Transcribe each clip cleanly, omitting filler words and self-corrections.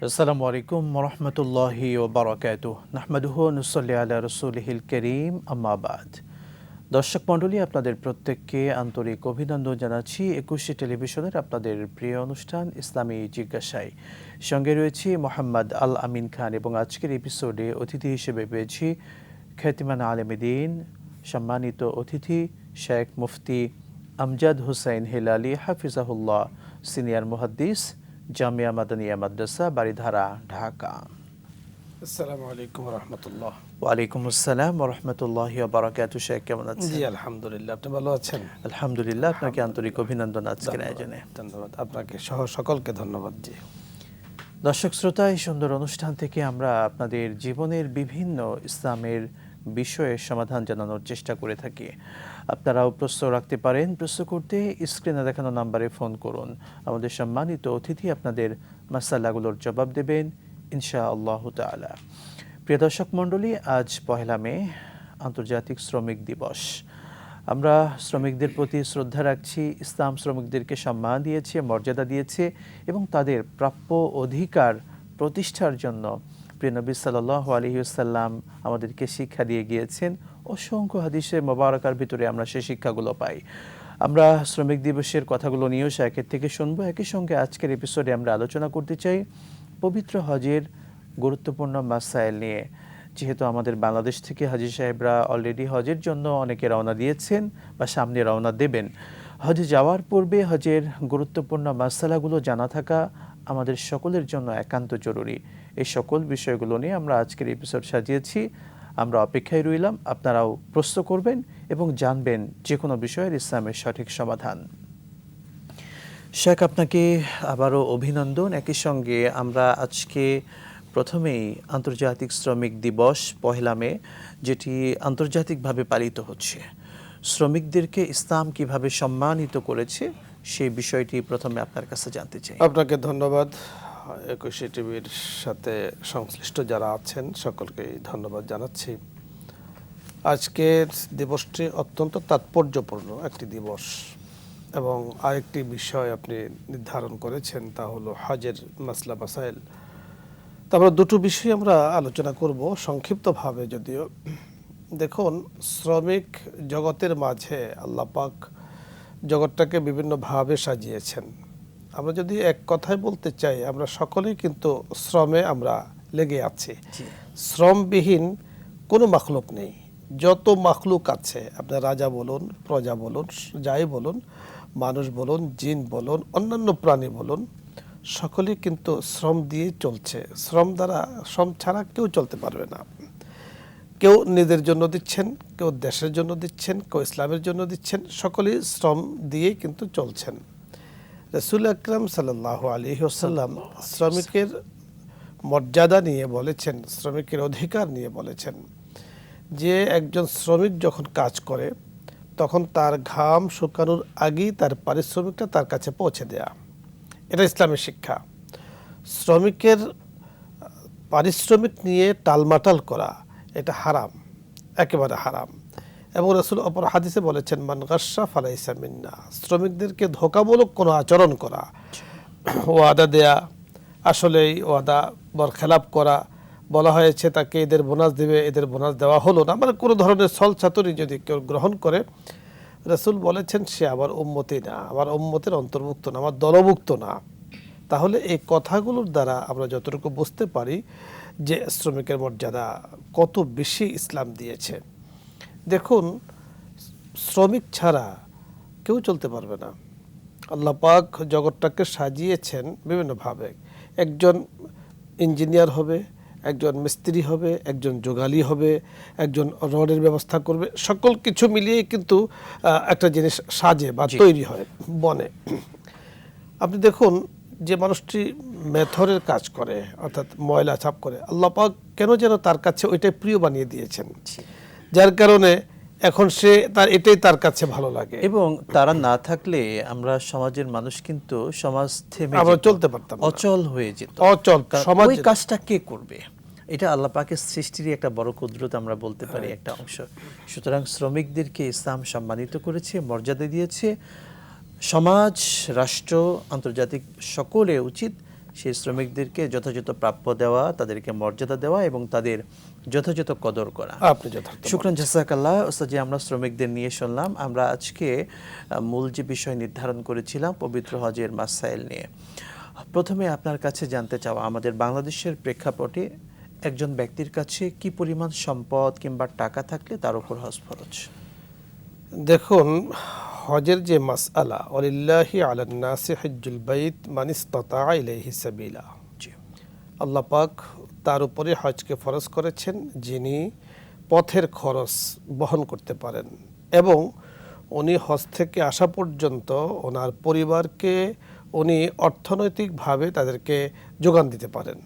আসসালামু আলাইকুম ওরহমতুল্লাহি ওবারাকাতুহ নাহমাদুহু ওয়া নুসাল্লি আলা রাসূলিহিল কারীম আম্মা বাদ। দর্শক মণ্ডলী, আপনাদের প্রত্যেককে আন্তরিক অভিনন্দন জানাচ্ছি ২১শে টেলিভিশনের আপনাদের প্রিয় অনুষ্ঠান ইসলামী জিজ্ঞাসায়। সঙ্গে রয়েছি মোহাম্মদ আল আমিন খান এবং আজকের এপিসোডে অতিথি হিসেবে পেয়েছি খ্যাতিমান আলেমে দ্বীন, সম্মানিত অতিথি শেখ মুফতি আমজাদ হুসাইন হিলালি হাফিজাহুল্লাহ, সিনিয়র মুহাদ্দিস, জামিয়া মাদানিয়া মাদ্রাসা, বারিধারা, ঢাকা। আসসালামু আলাইকুম রহমতুল্লাহ। ওয়ালাইকুম আসসালাম ওরহমতুল্লাহি ওয়া বারাকাতুহু। শেখ কেমন আছেন? জি আলহামদুলিল্লাহ, আপনি ভালো আছেন? আলহামদুলিল্লাহ, আপনাকে আন্তরিক অভিনন্দন আজকের আয়োজনে। ধন্যবাদ আপনাকে সহ সকলকে ধন্যবাদ। জি দর্শক শ্রোতা, এই সুন্দর অনুষ্ঠান থেকে আমরা আপনাদের জীবনের বিভিন্ন ইসলামের বিষয়ে সমাধান জানানোর চেষ্টা করে থাকি। আপনারাও প্রশ্ন রাখতে পারেন। প্রশ্ন করতে স্ক্রিনে দেখানো নাম্বারে ফোন করুন। আমাদের সম্মানিত অতিথি আপনাদের মাসালাগুলোর জবাব দেবেন ইনশাআল্লাহ তাআলা। প্রিয় দর্শক মণ্ডলী, আজ ১ মে আন্তর্জাতিক শ্রমিক দিবস। আমরা শ্রমিকদের প্রতি শ্রদ্ধা রাখছি। ইসলাম শ্রমিকদেরকে সম্মান দিয়েছে, মর্যাদা দিয়েছে এবং তাদের প্রাপ্য অধিকার প্রতিষ্ঠার জন্য প্রিয় নবী সাল্লাল্লাহু আলাইহি ওয়াসাল্লাম আমাদেরকে শিক্ষা দিয়ে গিয়েছেন। অসংখ্য হাদিসে মোবারকার ভিতরে আমরা সেই শিক্ষাগুলো পাই। আমরা শ্রমিক দিবসের কথাগুলো নিয়েও শায়খের থেকে শুনবো। একই সঙ্গে আজকের এপিসোডে আমরা আলোচনা করতে চাই পবিত্র হজের গুরুত্বপূর্ণ মাসাইল নিয়ে। যেহেতু আমাদের বাংলাদেশ থেকে হাজী সাহেবরা অলরেডি হজের জন্য অনেকে রওনা দিয়েছেন বা সামনে রওনা দেবেন। হজে যাওয়ার পূর্বে হজের গুরুত্বপূর্ণ মাসালাগুলো জানা থাকা আমাদের সকলের জন্য একান্ত জরুরি। এই সকল বিষয়গুলো নিয়ে আমরা আজকের এপিসোড সাজিয়েছি। আমরা অপেক্ষায় রইলাম, আপনারাও প্রশ্ন করবেন এবং জানবেন যে কোনো বিষয়ের ইসলামের সঠিক সমাধান। শেখ, আপনাকে আবারও অভিনন্দন। একই সঙ্গে আমরা আজকে প্রথমেই আন্তর্জাতিক শ্রমিক দিবস ১ মে, যেটি আন্তর্জাতিকভাবে পালিত হচ্ছে, শ্রমিকদেরকে ইসলাম কিভাবে সম্মানিত করেছে সেই বিষয়টি প্রথমে আপনার কাছে জানতে চাই। আপনাকে ধন্যবাদ। ২১শে টিভির সাথে সংশ্লিষ্ট যারা আছেন সকলকে ধন্যবাদ জানাচ্ছি। আজকের দিবসটি অত্যন্ত তাৎপর্যপূর্ণ একটি দিবস এবং আরেকটি বিষয় আপনি নির্ধারণ করেছেন, তা হলো হজের মাসলা মাসাইল। তারপর দুটো বিষয় আমরা আলোচনা করব সংক্ষিপ্তভাবে। যদিও দেখুন, শ্রমিক জগতের মাঝে আল্লাহ পাক জগৎটাকে বিভিন্নভাবে সাজিয়েছেন। আমরা যদি এক কথায় বলতে চাই, আমরা সকলেই কিন্তু শ্রমে আমরা লেগে আছি। শ্রমবিহীন কোনো মাখলুক নেই। যত মাখলুক আছে, আপনার রাজা বলুন, প্রজা বলুন, যাই বলুন, মানুষ বলুন, জিন বলুন, অন্যান্য প্রাণী বলুন, সকলেই কিন্তু শ্রম দিয়ে চলছে। শ্রম ছাড়া কেউ চলতে পারবে না। কেউ নিজের জন্য দিচ্ছেন, কেউ দেশের জন্য দিচ্ছেন, কেউ ইসলামের জন্য দিচ্ছেন, সকলেই শ্রম দিয়ে কিন্তু চলছেন। রাসূল আকরাম সাল্লাল্লাহু আলাইহি ওয়াসাল্লাম শ্রমিকের মর্যাদা নিয়ে বলেছেন, শ্রমিকের অধিকার নিয়ে বলেছেন যে একজন শ্রমিক যখন কাজ করে তখন তার ঘাম শুকানোর আগেই তার পারিশ্রমিকটা তার কাছে পৌঁছে দেয়া। এটা ইসলামের শিক্ষা। শ্রমিকের পারিশ্রমিক নিয়ে টালমাটাল করা এটা হারাম, একেবারে হারাম। এবং রাসূল অপর হাদিসে বলেছেন, মান গাশশা ফালাইসা মিন্না। শ্রমিকদেরকে ধোঁকামূলক কোনো আচরণ করা, ওয়াদা দেয়া, আসলেই ওয়াদা বরখেলাপ করা, বলা হয়েছে তাকে এদের বোনাস দেবে, এদের বোনাস দেওয়া হলো না, মানে কোনো ধরনের ছলচাতুরি যদি কেউ গ্রহণ করে, রাসূল বলেছেন সে আমার উম্মতি না, আমার উম্মতের অন্তর্ভুক্ত না, আমার দলভুক্ত না। তাহলে এই কথাগুলোর দ্বারা আমরা যতটুকু বুঝতে পারি যে শ্রমিকের মর্যাদা কত বেশি ইসলাম দিয়েছে। দেখুন, শ্রমিক ছাড়া কেউ চলতে পারবে না। আল্লাহ পাক জগৎটাকে সাজিয়েছেন বিভিন্নভাবে। একজন ইঞ্জিনিয়ার হবে, একজন মিস্ত্রি হবে, একজন যোগালী হবে, একজন রডের ব্যবস্থা করবে। সকল কিছু মিলিয়ে কিন্তু একটা জিনিস সাজে বা তৈরি হয় বনে। আপনি দেখুন, যে মানুষটি মেথরের কাজ করে, অর্থাৎ ময়লা ছাপ করে, আল্লাহ পাক কেন যেন তার কাছে ওইটাই প্রিয় বানিয়ে দিয়েছেন, যার কারণে এখন এটাই তার কাছে ভালো লাগে। এবং তারা না থাকলে আমরা সমাজের মানুষ কিন্তু সমাজ থেমে আমরা চলতে পারতাম না, অচল হয়ে যেত। অচল সমাজ। ওই কাজটা কে করবে? এটা আল্লাহ পাকের সৃষ্টির একটা বড় কুদরত আমরা বলতে পারি, একটা অংশ। সুতরাং শ্রমিকদেরকে ইসলাম সম্মানিত করেছে, মর্যাদা দিয়েছে। সমাজ, রাষ্ট্র, আন্তর্জাতিক সকলে উচিত সেই শ্রমিকদেরকে যথাযথ প্রাপ্য দেওয়া, তাদেরকে মর্যাদা দেওয়া এবং তাদের যথাযথ কদর করা। আপনি যথার্থ শুকরান জাযাকাল্লাহ। ওস্তাদ, আমরা শ্রমিকদের নিয়ে শুনলাম। আমরা আজকে মূল যে বিষয় নির্ধারণ করেছিলাম পবিত্র হজের মাসাইল নিয়ে, প্রথমে আপনার কাছে জানতে চাওয়া, আমাদের বাংলাদেশের প্রেক্ষাপটে একজন ব্যক্তির কাছে কি পরিমাণ সম্পদ কিংবা টাকা থাকলে তার উপর হজ ফরজ? দেখুন, হজের যে মাসআলা, ওয়ালিল্লাহি আলান নাসি হজ্জুল বাইত মান ইসতাতা ইলাইহি সাবিলা, জি, আল্লাহ পাক তার উপরে হজকে ফরজ করেছেন যিনি পথের খরচ বহন করতে পারেন এবং উনি হজ থেকে আসা পর্যন্ত ওনার পরিবারকে উনি অর্থনৈতিকভাবে তাদেরকে যোগান দিতে পারেন,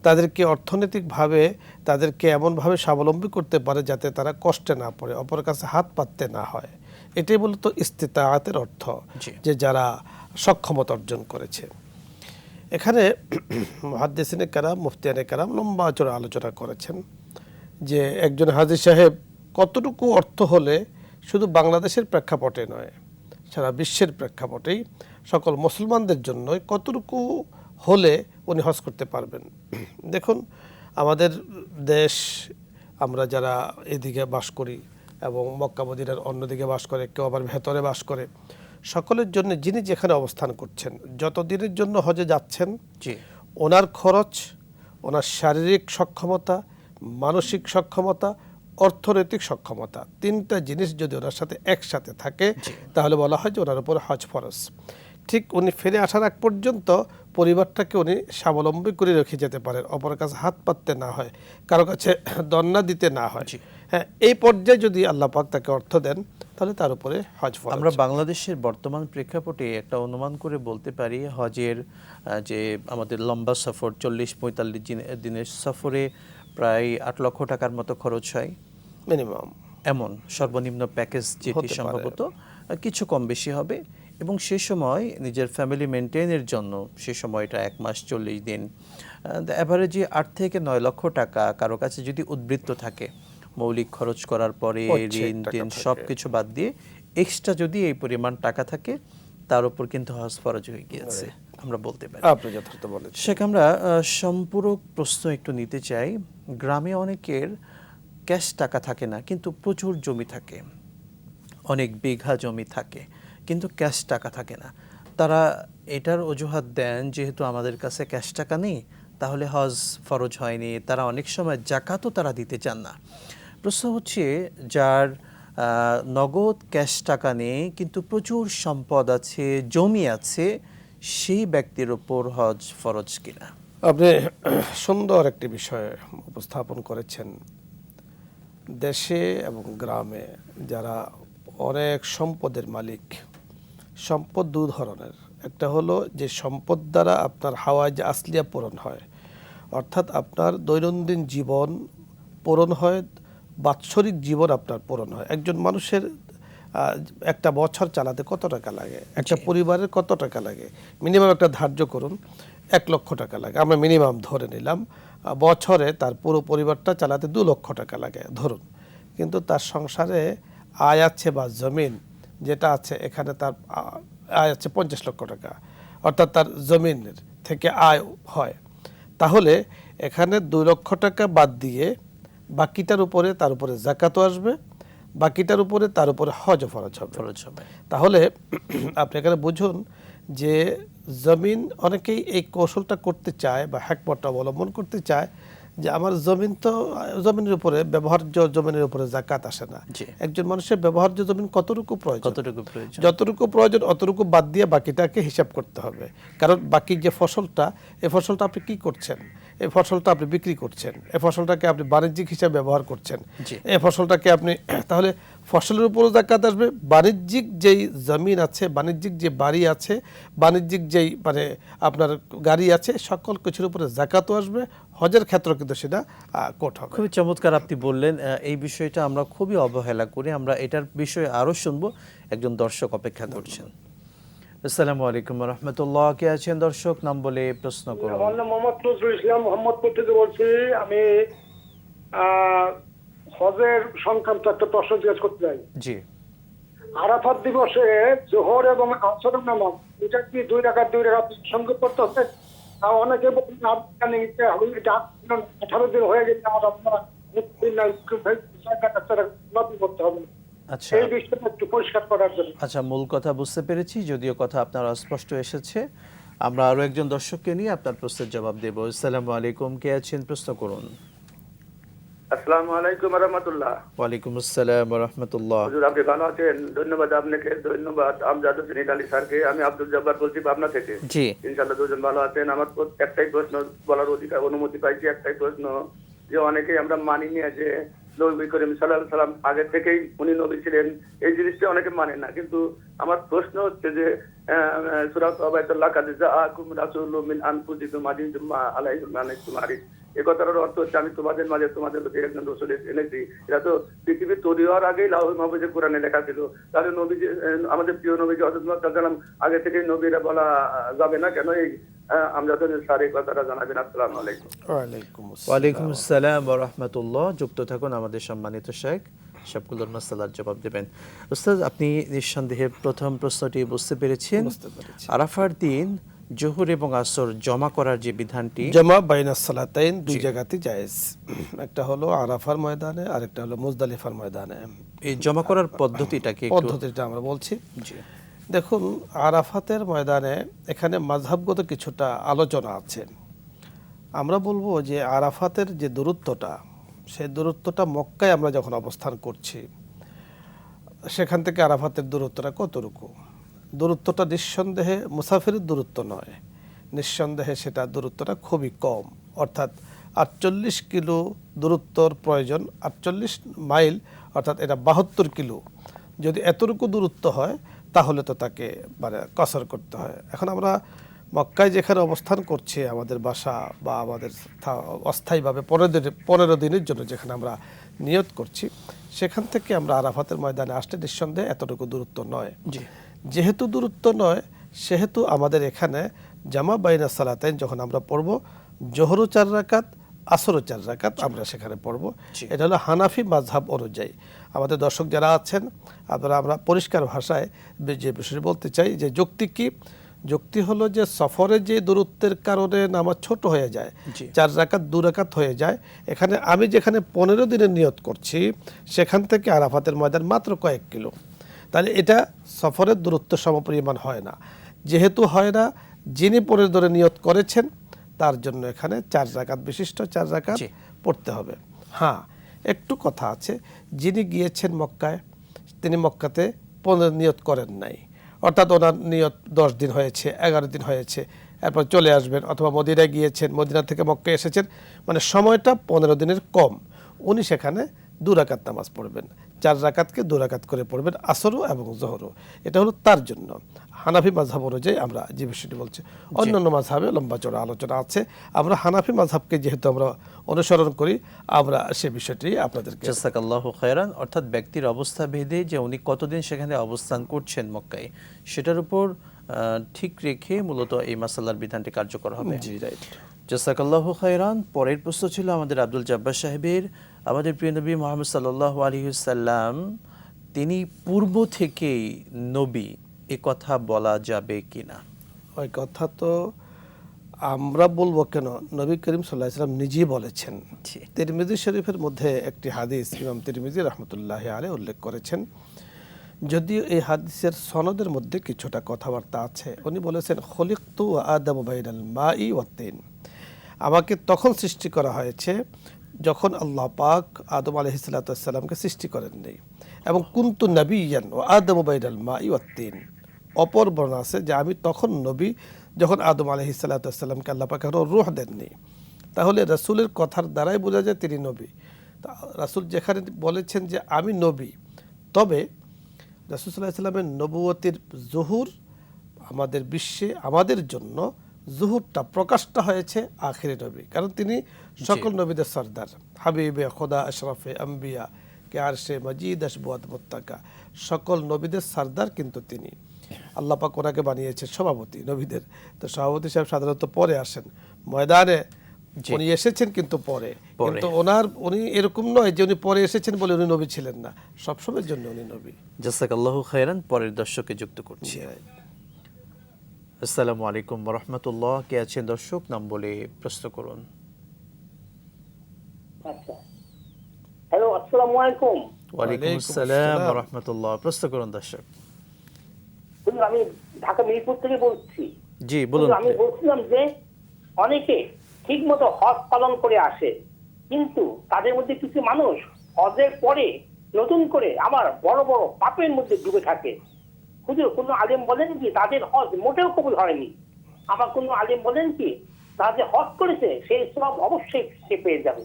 তাদেরকে অর্থনৈতিকভাবে তাদেরকে এমনভাবে স্বাবলম্বী করতে পারে যাতে তারা কষ্টে না পড়ে, অপরের কাছে হাত পাততে না হয়। এটাই মূলত ইস্তিতাআতের অর্থ, জি। যে যারা সক্ষমতা অর্জন করেছে। এখানে মুহাদ্দিসিনে কেরাম, মুফতিয়ানে কেরাম লম্বা চড়া আলোচনা করেছেন যে একজন হাজী সাহেব কতটুকু অর্থ হলে শুধু বাংলাদেশের প্রেক্ষাপটে নয়, সারা বিশ্বের প্রেক্ষাপটেই সকল মুসলমানদের জন্যই কতটুকু হলে উনি হজ করতে পারবেন। দেখুন, আমাদের দেশ, আমরা যারা এদিকে বাস করি এবং মক্কা মদিনার অন্যদিকে বাস করে, কেউ আবার ভেতরে বাস করে, সকলের জন্য যিনি যেখানে অবস্থান করছেন, যত দিনের জন্য হজে যাচ্ছেন, জি, ওনার খরচ, ওনার শারীরিক সক্ষমতা, মানসিক সক্ষমতা, অর্থনৈতিক সক্ষমতা, তিনটা জিনিস যদি ওনার সাথে একসাথে থাকে তাহলে বলা হয় যে ওনার উপর হজ ফরজ। ঠিক উনি ফিরে আসার আগ পর্যন্ত পরিবারটাকে উনি স্বাবলম্বী করে রেখে যেতে পারেন, অপরের কাছে হাত পাততে না হয়, কারো কাছে দন্না দিতে না হয়। হ্যাঁ, এই পর্যায়ে যদি আল্লাহ পাক তাকে অর্থ দেন তাহলে তার উপরে হজ ফরজ। আমরা বাংলাদেশের বর্তমান প্রেক্ষাপটে একটা অনুমান করে বলতে পারি, হজের যে আমাদের লম্বা সফর 40-45 দিনের সফরে প্রায় 8 লক্ষ টাকার মতো খরচ হয় মিনিমাম, এমন সর্বনিম্ন প্যাকেজ যেটি সম্ভবত, কিছু কম বেশি হবে। এবং সে সময় নিজের ফ্যামিলি মেনটেনের জন্য সে সময়টা 1 মাস 40 দিন, অ্যাভারেজে 8 থেকে 9 লক্ষ টাকা কারো কাছে যদি উদ্বৃত্ত থাকে, মৌলিক খরচ করার পরে ঋণ টিন সব কিছু বাদ দিয়ে এক্সট্রা যদি এই পরিমাণ টাকা থাকে, তার উপর কিন্তু হজ ফরজ হয়ে গিয়েছে আমরা বলতে পারি। আপনি যথার্থ বলেছেন। শেখ, আমরা সম্পূরক প্রশ্ন একটু নিতে চাই। গ্রামে অনেকের ক্যাশ টাকা থাকে না, কিন্তু প্রচুর জমি থাকে, অনেক বিঘা জমি থাকে, কিন্তু ক্যাশ টাকা থাকে না। তারা এটার অজুহাত দেন যেহেতু আমাদের কাছে ক্যাশ টাকা নেই তাহলে হজ ফরজ হয়নি। তারা অনেক সময় জাকাতও তারা দিতে চান না। প্রশ্ন হচ্ছে, যার নগদ ক্যাশ টাকা নেই কিন্তু প্রচুর সম্পদ আছে, জমি আছে, সেই ব্যক্তির উপর হজ ফরজ কিনা? আপনি সুন্দর একটি বিষয় উপস্থাপন করেছেন। দেশে এবং গ্রামে যারা অনেক সম্পদের মালিক, সম্পদ দু ধরনের। একটা হলো যে সম্পদ দ্বারা আপনার হাওয়ায় যে আসলিয়া পূরণ হয়, অর্থাৎ আপনার দৈনন্দিন জীবন পূরণ হয়, বাৎসরিক জীবন আপনার পূরণ হয়। একজন মানুষের একটা বছর চালাতে কত টাকা লাগে, একটা পরিবারের কত টাকা লাগে, মিনিমাম একটা ধার্য করুন, 1 লক্ষ টাকা লাগে, আমরা মিনিমাম ধরে নিলাম। বছরে তার পুরো পরিবারটা চালাতে 2 লক্ষ টাকা লাগে ধরুন। কিন্তু তার সংসারে আয় আছে বা জমিন যেটা আছে, এখানে তার আয় আছে 50 লক্ষ টাকা, অর্থাৎ তার জমিনের থেকে আয় হয়। তাহলে এখানে 2 লক্ষ টাকা বাদ দিয়ে বাকিটার উপরে তার উপরে যাকাতও আসবে, বাকিটার উপরে তার উপরে হজ ফরজ হবে। তাহলে আপনি এখানে বুঝুন যে জমিন, অনেকেই এই কৌশলটা করতে চায় বা হ্যাকমতটা অবলম্বন করতে চায় যে আমার জমিন তো, জমিনের উপরে, ব্যবহার্য জমিনের উপরে যাকাত আসে না। একজন মানুষের ব্যবহার্য জমিন কতটুকু প্রয়োজন, যতটুকু প্রয়োজন অতটুকু বাদ দিয়ে বাকিটাকে হিসাব করতে হবে। কারণ বাকি যে ফসলটা, এই ফসলটা আপনি কি করছেন, এই ফসলটা আপনি বিক্রি করছেন, এই ফসলটাকে আপনি বাণিজ্যিক হিসাবে ব্যবহার করছেন, এই ফসলটাকে আপনি, তাহলে ফসলের উপরও যাকাত আসবে, বাণিজ্যিক যেই জমিন আছে, বাণিজ্যিক যে বাড়ি আছে, বাণিজ্যিক যেই মানে আপনার গাড়ি আছে, সকল কিছুর উপরে যাকাতও আসবে, হজের ক্ষেত্রে কিন্তু সেটা কোট হবে। খুবই চমৎকার আপনি বললেন। এই বিষয়টা আমরা খুবই অবহেলা করি। আমরা এটার বিষয়ে আরও শুনবো, একজন দর্শক অপেক্ষা করছেন। আসসালামু আলাইকুম রহমতুল্লাহ, কে আছেন দর্শক? নাম বলে প্রশ্ন করুন। আমার নাম মোহাম্মদ নজরুল ইসলাম, মোহাম্মদপুর থেকে বলছি। আমি হজের সংক্রান্ত একটা প্রশ্ন জিজ্ঞেস করতে চাই। জি। আরাফাত দিবসে জোহর এবং আসরের নামাজ, এটা কি 2 রাকাত সঙ্গে পড়তে হবে? আর অনেকে বলছেন আপনি এটা 18 দিন হয়ে গেছে আমার আপনারা মুক্তির নাই নথি করতে হবে। আচ্ছা এই বিষয়টা একটু পরিষ্কার করার জন্য। আচ্ছা, মূল কথা বুঝতে পেরেছি, যদিও কথা আপনার অস্পষ্ট এসেছে। আমরা আরো একজন দর্শককে নিয়ে আপনার প্রশ্নের জবাব দেব। আসসালামু আলাইকুম, কে আছেন, প্রশ্ন করুন। আসসালামু আলাইকুম রহমতুল্লাহ। ওয়ালাইকুম আসসালাম রাহমাতুল্লাহ। হুজুর আপনি ভালো আছেন? ধন্যবাদ আপনাকে, ধন্যবাদ আমজাদ হোসেন আলী স্যারকে। আমি আব্দুল জব্বার বলছি পাবনা থেকে। জি ইনশাআল্লাহ দুজন ভালো আছেন। আমার একটাই প্রশ্ন বলার অধিকার অনুমতি পাইছি। একটাই প্রশ্ন, যে অনেকেই আমরা মানি নিয়ে যে নবী করিম সাল্লাল্লাহু আলাইহি সাল্লাম আগে থেকেই উনি নবী ছিলেন, এই জিনিসটা অনেকে মানে না। কিন্তু আমার প্রশ্ন হচ্ছে যে সূরা তাওবা কাদ জাআকুম রাসূলুম মিন আনফুসিকুম আজিজুম আলাইহি মা আনাইতুম হারিস, এই কথাটার অর্থ হচ্ছে আমি তোমাদের মাঝে তোমাদের প্রতি একজন রাসূল এনেছি। এটা তো পৃথিবী তৈরি হওয়ার আগেই লাউহে মাহফুজে কোরআনে লেখা ছিল। তাহলে নবী আমাদের প্রিয় নবীজি হযরত মুহাম্মদ সাল্লাল্লাহু আলাইহি ওয়াসাল্লাম আগে থেকেই নবীরা বলা যাবে না কেন? এই আমজাদ হোসেন স্যার এই কথাটা জানাবেন। আসসালামু আলাইকুম। ওয়ালাইকুম আসসালাম ওয়া রাহমাতুল্লাহ। যুক্ত থাকুন আমাদের সম্মানিত শেখ, সবগুলোর মাসআলার জবাব দেবেন। উস্তাদ, আপনি নিঃসন্দেহে প্রথম প্রশ্নটি বুঝতে পেরেছেন। আরাফার দিন জোহর এবং আসর জমা করার যে বিধানটি, জামা বাইনাস সালাতাইন দুই জায়গাতে জায়েজ। একটা হলো আরাফার ময়দানে, আরেকটা হলো মুজদালিফার ময়দানে। এই জমা করার পদ্ধতিটাকে একটু পদ্ধতিটা আমরা বলছি। দেখুন, আরাফাতের ময়দানে এখানে মাযহাবগত কিছুটা আলোচনা আছে। আমরা বলবো যে আরাফাতের যে দূরত্বটা, সেই দূরত্বটা মক্কায় আমরা যখন অবস্থান করছি সেখান থেকে আরাফাতের দূরত্বটা কতটুকু? দূরত্বটা নিঃসন্দেহে মুসাফিরের দূরত্ব নয়, নিঃসন্দেহে সেটা দূরত্বটা খুবই কম। অর্থাৎ 48 কিলো দূরত্বর প্রয়োজন, 48 মাইল, অর্থাৎ এটা 72 কিলো। যদি এতটুকু দূরত্ব হয় তাহলে তো তাকে মানে কসর করতে হয়। এখন আমরা মক্কায় যেখানে অবস্থান করছি, আমাদের বাসা বা আমাদের অস্থায়ীভাবে 15 দিনের জন্য যেখানে আমরা নিয়ত করছি, সেখান থেকে আমরা আরাফাতের ময়দানে আসতে নিঃসন্দেহে এতটুকু দূরত্ব নয়। যেহেতু দূরত্ব নয়, সেহেতু আমাদের এখানে জামা বাইনা সালাতাইন যখন আমরা পড়ব, জোহরও 4 রাকাত, আসরও 4 রাকাত আমরা সেখানে পড়ব। এটা হলো হানাফি মাযহাব অনুযায়ী। আমাদের দর্শক যারা আছেন, আমরা পরিষ্কার ভাষায় যে বিষয়টি বলতে চাই যে যুক্তি কি? যুক্তি হলো যে সফরের যে দূরত্বের কারণে নামাজ ছোট হয়ে যায়, 4 রাকাত 2 রাকাত হয়ে যায়। এখানে আমি যেখানে 15 দিনের নিয়ত করছি, সেখান থেকে আরাফাতের ময়দান মাত্র কয়েক কিলো। তাহলে এটা সফরের দূরত্ব সমপরিমাণ হয় না। যেহেতু হয় না, যিনি 15 দিনের নিয়ত করেছেন তার জন্য এখানে 4 রাকাত বিশিষ্ট 4 রাকাত পড়তে হবে। হ্যাঁ, একটু কথা আছে, যিনি গিয়েছেন মক্কায়, তিনি মক্কাতে 15 নিয়ত করেন নাই, অর্থাৎ ওনার নিয়ত 10 দিন হয়েছে, 11 দিন হয়েছে, এরপর চলে আসবেন, অথবা মদিনায় গিয়েছেন, মদিনা থেকে মক্কায় এসেছেন, মানে সময়টা 15 দিনের কম, উনি সেখানে 2 রাকাত নামাজ পড়বেন। 4 রাকাতকে 2 রাকাত করে পড়বেন, আসরও এবং জোহরও। এটা হলো তার জন্য। হানাফি মাযহাব অনুযায়ী আমরা যে বিষয়টি বলছি, অন্যান্য মাযহাবে লম্বা চড়া আলোচনা আছে। আমরা হানাফি মাযহাবকে যেহেতু আমরা অনুসরণ করি, আমরা সে বিষয়টি আপনাদেরকে। জাযাকাল্লাহু খায়রান। অর্থাৎ ব্যক্তির অবস্থা ভেদে যে উনি কতদিন সেখানে অবস্থান করছেন মক্কায়, সেটার উপর ঠিক রেখে মূলত এই মাসালার বিধানটি কার্যকর হবে। জি, রাইট। জাযাকাল্লাহু খায়রান। পরের প্রশ্ন ছিল আমাদের আব্দুল জব্বার সাহেবের। আমাদের প্রিয় নবী মুহাম্মদ সাল্লাল্লাহু আলাইহি ওয়াসাল্লাম তিনি পূর্ব থেকেই নবী, এ কথা বলা যাবে কিনা? ওই কথা তো আমরা বলবো কেন, নবী করিম সাল্লাল্লাহু আলাইহি ওয়াসাল্লাম নিজেই বলেছেন। তিরমিজি শরীফের মধ্যে একটি হাদিস ইমাম তিরমিজি রাহমাতুল্লাহি আলাইহি উল্লেখ করেছেন। যদিও এই হাদিসের সনদের মধ্যে কিছুটা কথাবার্তা আছে। উনি বলেছেন, খলিকতু আদামু বাইনাল মাই ওয়াত তিন, আমাকে তখন সৃষ্টি করা হয়েছে যখন আল্লাহ পাক আদম আলাইহিস সালাতু ওয়াস সালামকে সৃষ্টি করেননি, এবং কুনতু নাবিয়্যান ওয়া আদামু বাইনাল মাই ওয়াত তিন। অপর বর্ণনা আছে যে আমি তখন নবী যখন আদম আলাইহিস সালাতু ওয়াস সালামকে আল্লাহ পাক আরো রূহ দেননি। তাহলে রাসূলের কথার দ্বারাই বোঝা যায় তিনি নবী। রাসূল যেখানে বলেছেন যে আমি নবী, তবে রাসূল সাল্লাল্লাহু আলাইহি ওয়াসাল্লামের নবুয়তির জুহুর আমাদের বিশ্বে আমাদের জন্য জুহুরটা প্রকাশটা হয়েছে আখিরি নবী, কারণ তিনি সকল নবীদের সরদার, হাবিবে খোদা আশরাফে আম্বিয়া কে আরশে মজিদ আশবুয়াত মুত্তাকা, সকল নবীদের সরদার কিন্তু তিনি। আল্লাহ পাক ওনাকে বানিয়েছে সভাপতি নবীদের। তো সভাপতি সাহেব সাধারণত পরে আসেন ময়দানে, উনি এসেছেন কিন্তু পরে। কিন্তু উনি এরকম নয় যে উনি পরে এসেছেন বলে উনি নবী ছিলেন না, সবসময়ের জন্য উনি নবী। জাযাকাল্লাহু খায়রান। পরের দর্শকে যুক্ত করছি। আসসালামু আলাইকুম রহমতুল্লাহ। কে আছেন দর্শক? নাম বলে প্রশ্ন করুন। আচ্ছা, হ্যালো, আসসালামু আলাইকুম। ওয়ালাইকুম ওয়ালাইকুম আসসালাম আসসালাম। রহমতুল্লাহ। প্রশ্ন করুন দর্শক। হুজুর, আমি ঢাকা মিরপুর থেকে বলছি। জি বলুন। হুজুর, আমি বলছিলাম যে অনেকে ঠিক মতো হজ পালন করে আসে, কিন্তু তাদের মধ্যে কিছু মানুষ হজের পরে নতুন করে আবার বড় বড় পাপের মধ্যে ডুবে থাকে। হুজুর, কোনো আলেম বলেন কি তাদের হজ মোটেও কবুল হয়নি? আবার কোনো আলেম বলেন কি তারা যে হজ করেছে সেই সব অবশ্যই সে পেয়ে যাবে।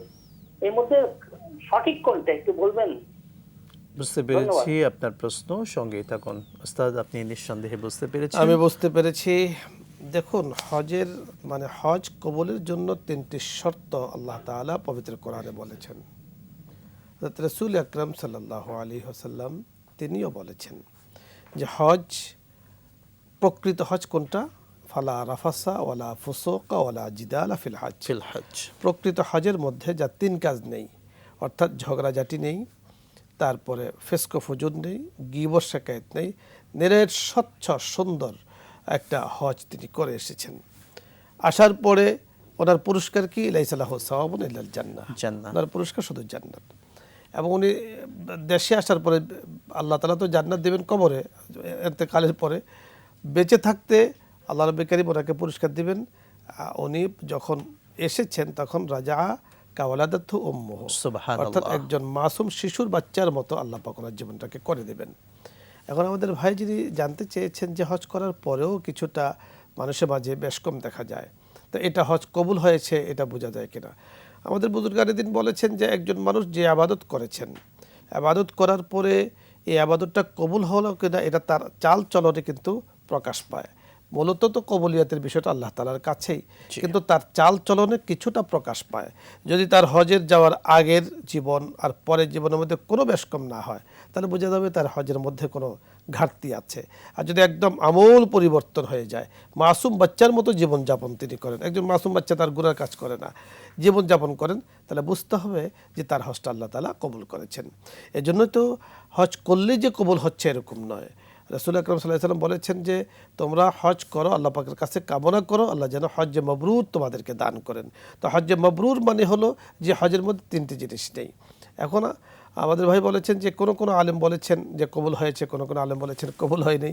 এর মধ্যে সঠিক কোনটা একটু বলবেন? বুঝতে পেরেছি আপনার প্রশ্ন, সঙ্গে থাকুন। ওস্তাদ, আপনি নিঃসন্দেহে বুঝতে পেরেছেন। আমি বুঝতে পেরেছি। দেখুন, হজের মানে হজ কবুলের জন্য 3টি শর্ত আল্লাহ তাআলা পবিত্র কোরআনে বলেছেন। হযরত রাসূল আকরাম সাল্লাল্লাহু আলাইহি ওয়াসাল্লাম তিনিও বলেছেন যে হজ, প্রকৃত হজ কোনটা? ফালা রাফাসা ওয়ালা ফুসুকা ওয়ালা জিদালা ফিল হজ। ফিল হজ। প্রকৃত হজের মধ্যে যা 3 কাজ নেই, অর্থাৎ ঝগড়াঝাটি নেই, তারপরে ফেস্কো ফুজুর নেই, গীবত শেকায়েত নেই, নিরেট স্বচ্ছ সুন্দর একটা হজ তিনি করে এসেছেন। আসার পরে ওনার পুরস্কার কি? লাইসা লাহু সাওয়াবুন ইল্লাল জান্নাহ। জান্নাহ। ওনার পুরস্কার শুধু জান্নাত। এবং উনি দেশে আসার পরে আল্লাহ তাআলা তো জান্নাত দেবেন কবরে, ইন্তেকালের পরে। বেঁচে থাকতে আল্লাহ রাব্বুল কারীম ওনাকে পুরস্কার দিবেন। উনি যখন এসেছেন তখন রাজা কাওয়ালাদাতহু উম্মুহু, সুবহানাল্লাহ। অর্থাৎ একজন মাসুম শিশুর বাচ্চার মতো আল্লাহ পাক ওনার জীবনটাকে করে দেবেন। এখন আমাদের ভাই যিনি জানতে চেয়েছেন যে হজ করার পরেও কিছুটা মানুষের মাঝে বেশ কম দেখা যায়, তো এটা হজ কবুল হয়েছে এটা বোঝা যায় কিনা? আমাদের বুজুর্গানে দিন বলেছেন যে একজন মানুষ যে আবাদত করেছেন, আবাদত করার পরে এই আবাদতটা কবুল হলো কিনা এটা তার চাল চলনে কিন্তু প্রকাশ পায়। মূলত তো কবুলিয়াতের বিষয়টা আল্লাহ তাআলার কাছেই, কিন্তু তার চাল চলনে কিছুটা প্রকাশ পায়। যদি তার হজের যাওয়ার আগের জীবন আর পরের জীবনের মধ্যে কোনো বেশ কম না হয়, তাহলে বোঝা যাবে তার হজের মধ্যে কোনো ঘাটতি আছে। আর যদি একদম আমূল পরিবর্তন হয়ে যায়, মাসুম বাচ্চার মতো জীবনযাপন তিনি করেন, একজন মাসুম বাচ্চা তার গুনার কাজ করে না, জীবনযাপন করেন, তাহলে বুঝতে হবে যে তার হজটা আল্লাহ তাআলা কবুল করেছেন। এজন্য তো হজ করলে যে কবুল হচ্ছে এরকম নয়। রাসূল আকরাম সাল্লাল্লাহু আলাইহি ওয়াসাল্লাম বলেছেন যে তোমরা হজ করো, আল্লাহ পাকের কাছে কামনা করো আল্লাহ যেন হজ্জে মাবরুর তোমাদেরকে দান করেন। তো হজ্জে মাবরুর মানে হলো যে হজের মধ্যে 3টি জিনিস নেই। এখন আমাদের ভাই বলেছেন যে কোনো আলেম বলেছেন যে কবুল হয়েছে, কোনো আলেম বলেছেন কবুল হয়নি।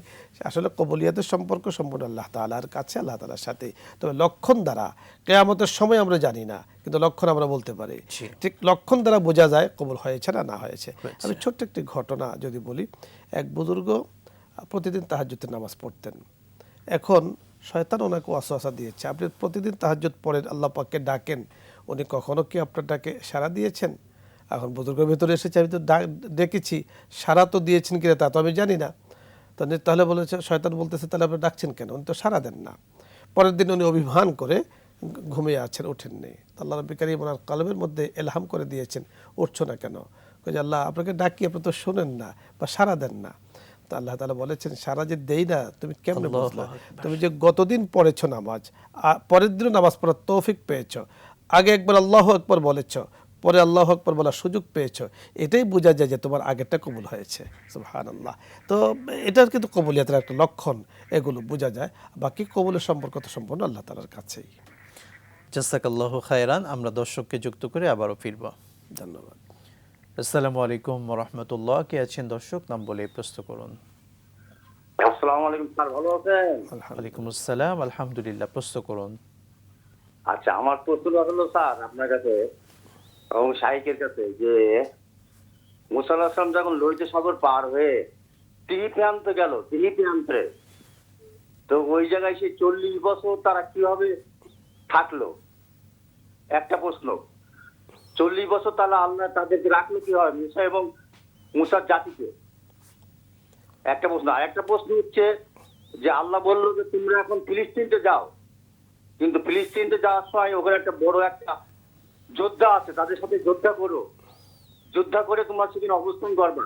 আসলে কবুলিয়াতের সম্পর্ক সম্পূর্ণ আল্লাহ তাআলার কাছে, আল্লাহ তাআলার সাথে। তবে লক্ষণ দ্বারা কিয়ামতের সময় আমরা জানি না, কিন্তু লক্ষণ আমরা বলতে পারি। ঠিক লক্ষণ দ্বারা বোঝা যায় কবুল হয়েছে না হয়েছে। আমি ছোট্ট একটি ঘটনা যদি বলি। এক বুজুর্গ প্রতিদিন তাহাজ্জুদের নামাজ পড়তেন। এখন শয়তান ওনাকে ওয়াসওয়াসা দিয়েছে, আপনি প্রতিদিন তাহাজ্জুদ পড়েন, আল্লাহ পাককে ডাকেন, উনি কখনো কি আপনার ডাকে সাড়া দিয়েছেন? এখন বুজুর্গের ভেতরে এসেছে, আমি তো ডেকেছি, সাড়া তো দিয়েছেন কিনা তা তো আমি জানি না। তাহলে বলেছে, শয়তান বলতেছে তাহলে আপনি ডাকছেন কেন? উনি তো সাড়া দেন না। পরের দিন উনি অভিমান করে ঘুমিয়ে আছেন, ওঠেননি। আল্লাহ রাব্বুল কারীম ওনার কলবের মধ্যে এলহাম করে দিয়েছেন, উঠছো না কেন? কই যে আল্লাহ আপনাকে ডাকি, আপনি তো শোনেন না বা সাড়া দেন না। তো আল্লাহ তাআলা বলেছেন, সারা যে দেই না তুমি কেমনে বুঝলা? তুমি যে গতদিন পড়েছো নামাজ, পরের দিনও নামাজ পড়ার তৌফিক পেয়েছো, আগে একবার আল্লাহু আকবার বলেছো, পরে আল্লাহু আকবার বলার সুযোগ পেয়েছো, এটাই বোঝা যায় যে তোমার আগেরটা কবুল হয়েছে। সুবহানাল্লাহ। তো এটার কিন্তু কবুলিয়াতের একটা লক্ষণ, এগুলো বোঝা যায়। বাকি কবুলের সম্পর্ক তো সম্পূর্ণ আল্লাহ তাআলার কাছেই। জাযাকাল্লাহু খায়রান। আমরা দর্শককে যুক্ত করে আবারও ফিরব। ধন্যবাদ। আসসালামু আলাইকুম রহমতুল্লাহ। কে আছেন দর্শক? নাম বলে প্রশ্ন করুন। আসসালামু আলাইকুম স্যার, ভালো আছেন? ওয়ালাইকুম আসসালাম, আলহামদুলিল্লাহ। প্রশ্ন করুন। আচ্ছা, আমার প্রশ্নটা হলো স্যার আপনার কাছে এবং শাইখের কাছে যে মুসা আলাইহিস সালাম যখন লোহিত সাগর পার হয়ে তিহি প্রান্তে গেল, তিহি প্রান্তে, তো ওই জায়গায় সে 40 বছর তারা কিভাবে থাকলো? একটা প্রশ্ন। 40 বছর তাহলে আল্লাহ তাদেরকে রাখলো কি হয় মুসা এবং মুসার জাতিকে? একটা প্রশ্ন। আর একটা প্রশ্ন হচ্ছে যে আল্লাহ বললো যে তোমরা এখন ফিলিস্তিনতে যাও, কিন্তু ফিলিস্তিনতে যাওয়ার সময় ওখানে একটা বড় একটা যোদ্ধা আছে, তাদের সাথে যোদ্ধা করো, যোদ্ধা করে তোমার সেখানে অবস্থান করবা।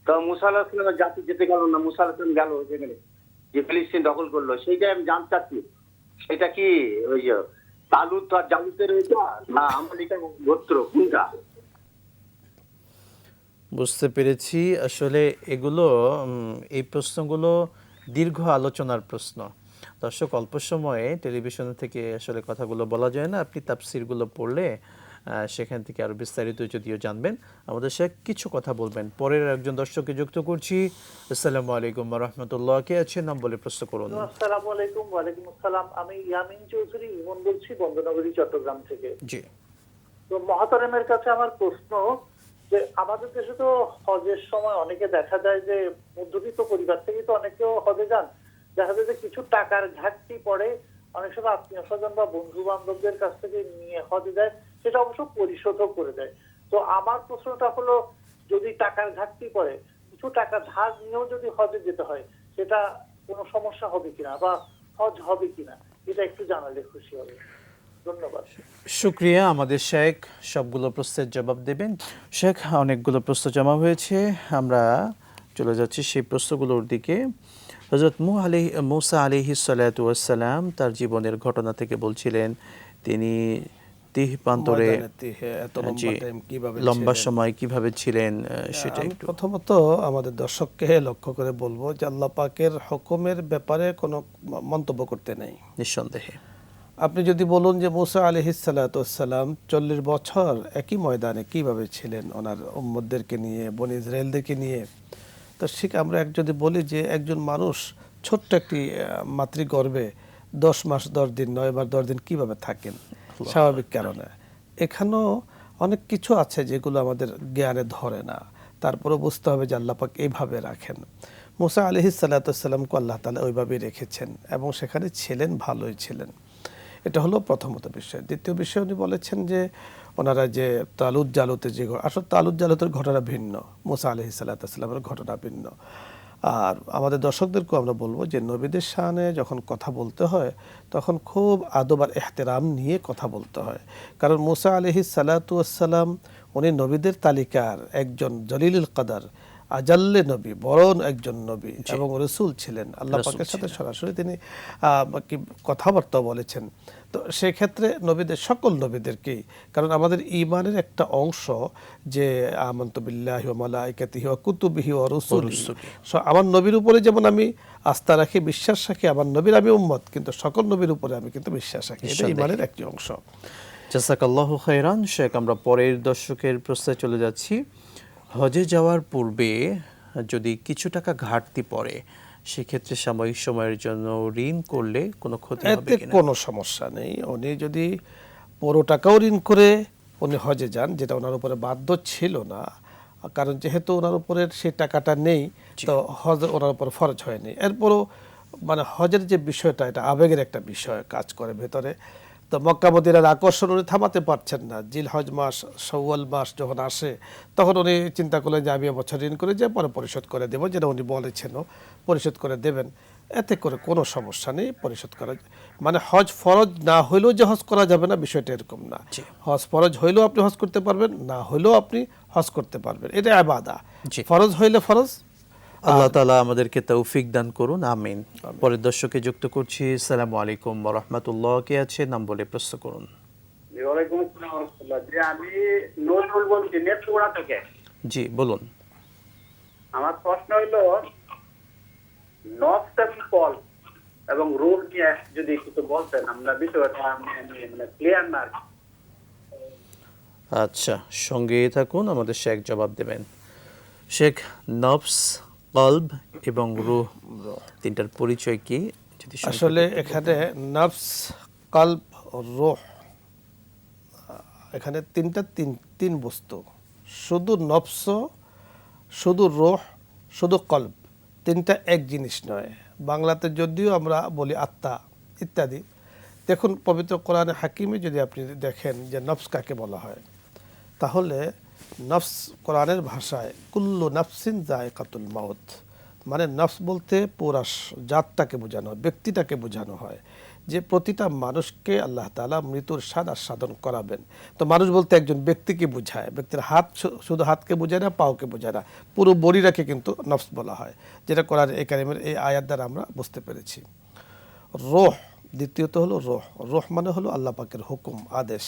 তো মুসা আলাইহিস সালামের জাতি যেতে গেল না, মুসা আলাইহিস সালাম গেল সেখানে, যে ফিলিস্তিন দখল করলো, সেইটাই আমি জানতে চাচ্ছি সেটা কি ওই যে তালুত আর জালুতের ওইটা না আমালিকা গোত্র কোনটা? বুঝতে পেরেছি। আসলে এগুলো এই প্রশ্নগুলো দীর্ঘ আলোচনার প্রশ্ন। দর্শক, অল্প সময়ে টেলিভিশন থেকে আসলে কথাগুলো বলা যায় না, আপনি তাফসিরগুলো পড়লে সেখান থেকে আরো বিস্তারিত যদিও জানবেন। আমাদের সাথে কিছু কথা বলবেন। পরের একজন দর্শককে যুক্ত করছি। আসসালামু আলাইকুম ওয়া রাহমাতুল্লাহ। কে আছেন? নাম বলে প্রশ্ন করুন। আসসালামু আলাইকুম। ওয়ালাইকুম আসসালাম। আমি ইয়ামিন চৌধুরী ইমন বলছি, বন্দরনগরী, চট্টগ্রাম থেকে। জি। তো মহাতারেমের কাছে আমার প্রশ্ন যে আমাদের দেশে তো হজের সময় অনেকে দেখা যায় যে মধ্যবিত্ত পরিবার থেকে তো অনেকেও হজে যান, দেখা যায় যে কিছু টাকার ঘাটতি পড়ে, অনেক সময় আত্মীয় স্বজন বা বন্ধু বান্ধবদের কাছ থেকে নিয়ে হজে যায়, সেটা অবশ্য পরিশোধও করে দেয়। তো আমার প্রশ্নটা হলো, যদি টাকার ঘাটতি পড়ে কিছু টাকা ধার নিয়েও যদি হজে যেতে হয়, সেটা কোনো সমস্যা হবে কিনা বা হজ হবে কিনা, এটা একটু জানালে খুশি হবে। ধন্যবাদ। শুক্রিয়া। আমাদের শেখ সবগুলো প্রশ্নের জবাব দেবেন। শেখ, অনেকগুলো প্রশ্ন জমা হয়েছে, আমরা চলে যাচ্ছি সেই প্রশ্নগুলোর দিকে। হযরত মূসা আলাইহিস সালাতু ওয়াস সালাম তার জীবনের ঘটনা থেকে বলছিলেন তিনি তিহ প্রান্তরে ময়দানে তিহে এত লম্বা টাইম কিভাবে লম্বা ছিলেন। সময় কিভাবে ছিলেন সেটা আমি একটু। প্রথমত আমাদের দর্শককে লক্ষ্য করে বলবো যে আল্লাহ পাকের হুকুমের ব্যাপারে কোনো মন্তব্য করতে নেই। নিঃসন্দেহে আপনি যদি বলুন যে মুসা আলাইহিস সালাতু ওয়াস সালাম 40 বছর একই ময়দানে কিভাবে ছিলেন ওনার উম্মতদেরকে নিয়ে, বনি ইসরায়েলদেরকে নিয়ে, তো ঠিক আমরা যদি বলি যে একজন মানুষ ছোট্ট একটি মাতৃগর্ভে 10 মাস 10 দিন 9 মাস 10 দিন কিভাবে থাকেন স্বাভাবিক কারণে, এখানেও অনেক কিছু আছে যেগুলো আমাদের জ্ঞানে ধরে না, তারপরে বুঝতে হবে যে আল্লাহ পাক এইভাবে রাখেন। মুসা আলাইহিস সালাতু ওয়াস সালামকে আল্লাহ তাআলা ওইভাবেই রেখেছেন এবং সেখানে ছিলেন, ভালোই ছিলেন। এটা হলো প্রথমত বিষয়। দ্বিতীয় বিষয়, উনি বলেছেন যে ওনারা যে তালুত জালুতের যে আসলে তালুত জালুতের ঘটনা ভিন্ন, মুসা আলাইহিস সালাতু ওয়াস সালামের ঘটনা ভিন্ন। আর আমাদের দর্শকদেরকেও আমরা বলবো যে নবীদের শানে যখন কথা বলতে হয় তখন খুব আদব আর এহতেরাম নিয়ে কথা বলতে হয়, কারণ মুসা আলাইহিস সালাতু ওয়াস সালাম উনি নবীদের তালিকার একজন জলিলুল কদর আজাল্লে নবী, বড় একজন নবী এবং রসুল ছিলেন। আল্লাহ পাকের সাথে সরাসরি তিনি কথাবার্তা বলেছেন। তো সেক্ষেত্রে নবীদের, সকল নবীদেরকেই, কারণ আমাদের ঈমানের একটা অংশ যে আমানতু বিল্লাহি ওয়া মালাইকাতিহি ওয়া কুতুবিহি ওয়া রুসুলিহি, আমার নবীর উপরে যেমন আমি আস্থা রাখি, বিশ্বাস রাখি, আমার নবীর আমি উম্মত, কিন্তু সকল নবীর উপরে আমি কিন্তু বিশ্বাস রাখি, এটা ঈমানের একটি অংশ। জাযাকাল্লাহু খাইরান। শেখ, আমরা পরের দর্শকের প্রশ্নে চলে যাচ্ছি। হজে যাওয়ার পূর্বে যদি কিছু টাকা ঘাটতি পড়ে, সেক্ষেত্রে সাময়িক সময়ের জন্য ঋণ করলে কোনো ক্ষতি হবে এতে কিনা? কোনো সমস্যা নেই। উনি যদি পুরো টাকাও ঋণ করে উনি হজে যান, যেটা ওনার উপরে বাধ্য ছিল না, কারণ যেহেতু ওনার উপরে সেই টাকাটা নেই, তো হজ ওনার উপর ফরজ হয়নি। এরপরও মানে হজের যে বিষয়টা, এটা আবেগের একটা বিষয় কাজ করে ভেতরে। তো মক্কা মদিনার আকর্ষণ উনি থামাতে পারছেন না। জিলহজ মাস, শাওয়াল মাস যখন আসে তখন উনি চিন্তা করলেন যে আমি এবছর ঋণ করে যে পরে পরিশোধ করে দেবো, যেটা উনি বলেছেনও পরিশোধ করে দেবেন। এতে করে কোনো সমস্যা নেই, পরিশোধ করা মানে হজ ফরজ না হইলেও যে হজ করা যাবে না, বিষয়টা এরকম না। হজ ফরজ হইলেও আপনি হজ করতে পারবেন, না হইলেও আপনি হজ করতে পারবেন, এটা ইবাদা। ফরজ হইলে ফরজ। আল্লাহ তাআলা আমাদেরকে তৌফিক দান করুন, আমিন। পরের দর্শকে যুক্ত করছি। আসসালামু আলাইকুম ওয়া রাহমাতুল্লাহ। কে আছে? নাম বলে প্রশ্ন করুন। ওয়ালাইকুম আসসালাম ওয়া রাহমাতুল্লাহ। জি, আমি নজরুল বলছি নেত্রকোনা থেকে। জি, বলুন। আমার প্রশ্ন হলো, নফস এবং কল এবং রূহ নিয়ে যদি কিছু বলতেন, আমরা বিষয়টা মানে ক্লিয়ার না। আচ্ছা, সঙ্গে থাকুন, আমাদের শেখ জবাব দেবেন। শেখ, নফস, কলব এবং রূহ তিনটার পরিচয় কি যদি আসলে এখানে নফস, কলব, রূহ, এখানে তিন বস্তু। শুধু নফস, শুধু রূহ, শুধু কলব, তিনটা এক জিনিস নয়। বাংলাতে যদিও আমরা বলি আত্মা ইত্যাদি, দেখুন পবিত্র কোরআনে হাকিমে যদি আপনি দেখেন যে নফস কাকে বলা হয়, তাহলে নফস কোরআনের ভাষায় কুল্লু নফসিন যায়কাতুল মাউত, মানে নফস বলতে পুরা জাতটাকে বোঝানো হয়, ব্যক্তিটাকে বোঝানো হয়, যে প্রতিটা মানুষকে আল্লাহ তাআলা মৃত্যুর স্বাদ আস্বাদন করাবেন। তো মানুষ বলতে একজন ব্যক্তিকে বোঝায়, ব্যক্তির হাত শুধু হাতকে বোঝায় না, পাওকে বোঝায় না, পুরো বডিটাকে কিন্তু নফস বলা হয়, যেটা কোরআন কারীমের এই আয়াত দ্বারা আমরা বুঝতে পেরেছি। রূহ দ্বিতীয়ত হলো রূহ। রূহ মানে হলো আল্লাহ পাকের হুকুম, আদেশ।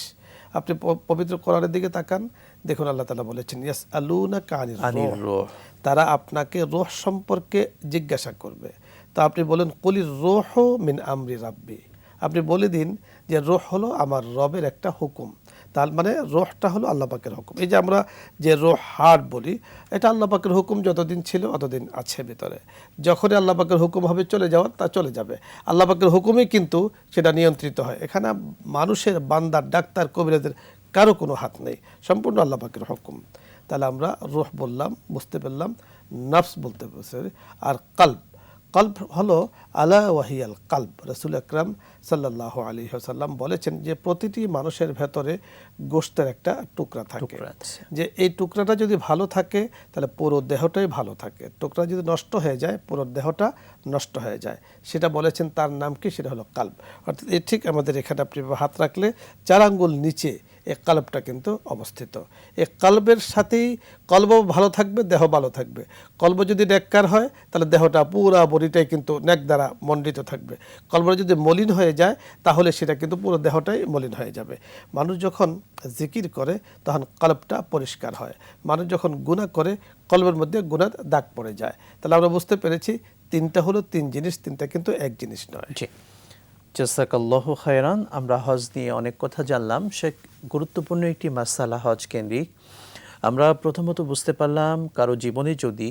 আপনি পবিত্র কোরআনের দিকে তাকান, দেখুন আল্লাহ তাআলা বলেছেন ইয়াসআলুনাকা আনির রূহ, তারা আপনাকে রূহ সম্পর্কে জিজ্ঞাসা করবে। তা আপনি বলেন কুলির রূহ মিন আমরি রাব্বি, আপনি বলে দিন যে রূহ হলো আমার রবের একটা হুকুম। তার মানে রূহটা হলো আল্লাহ পাকের হুকুম। এই যে আমরা যে রূহ হার্ট বলি, এটা আল্লাহ পাকের হুকুম, যতদিন ছিল অতদিন আছে ভিতরে। যখনই আল্লাহ পাকের হুকুম হবে চলে যাওয়ার, তা চলে যাবে। আল্লাহ পাকের হুকুমই কিন্তু সেটা নিয়ন্ত্রিত হয়। এখানে মানুষের, বান্দার, ডাক্তার, কবিরাজের কারো কোনো হাত নেই, সম্পূর্ণ আল্লাহ পাকের হুকুম। তাহলে আমরা রূহ বললাম, বুঝতে পারলাম। নফস বলতে পারছি। আর কলব, কলব হলো আলা ওয়াহিয়াল কলব। রাসূল আকরাম সাল্লাল্লাহু আলাইহি ওয়াসাল্লাম বলেছেন যে প্রতিটি মানুষের ভেতরে গোশতের একটা টুকরা থাকে, টুকরা আছে। যে এই টুকরাটা যদি ভালো থাকে তাহলে পুরো দেহটাই ভালো থাকে, টুকরা যদি নষ্ট হয়ে যায় পুরো দেহটা নষ্ট হয়ে যায়। সেটা বলেছেন, তার নাম কি? সেটা হলো কলব। অর্থাৎ এই ঠিক আমাদের এখানে আপনি হাত রাখলে 4 আঙ্গুল নিচে এই কলবটা কিন্তু অবস্থিত। এই কলবের সাথেই কলব ভালো থাকবে, দেহ ভালো থাকবে। কলব যদি নেককার হয় তাহলে দেহটা পুরা বডিটাই কিন্তু নেক দ্বারা মণ্ডিত থাকবে। কলব যদি মলিন হয়ে যায় তাহলে সেটা কিন্তু পুরো দেহটাই মলিন হয়ে যাবে। মানুষ যখন জিকির করে তখন কলবটা পরিষ্কার হয়। মানুষ যখন গুনাহ করে কলবের মধ্যে গুনার দাগ পড়ে যায়। তাহলে আমরা বুঝতে পেরেছি তিনটা হলো 3 জিনিস, তিনটা কিন্তু এক জিনিস নয়। জি, জাযাকাল্লাহু খায়রান। আমরা হজ নিয়ে অনেক কথা জানলাম, সে গুরুত্বপূর্ণ একটি মাসালা হজ কেন্দ্রিক। আমরা প্রথমত বুঝতে পারলাম কারো জীবনে যদি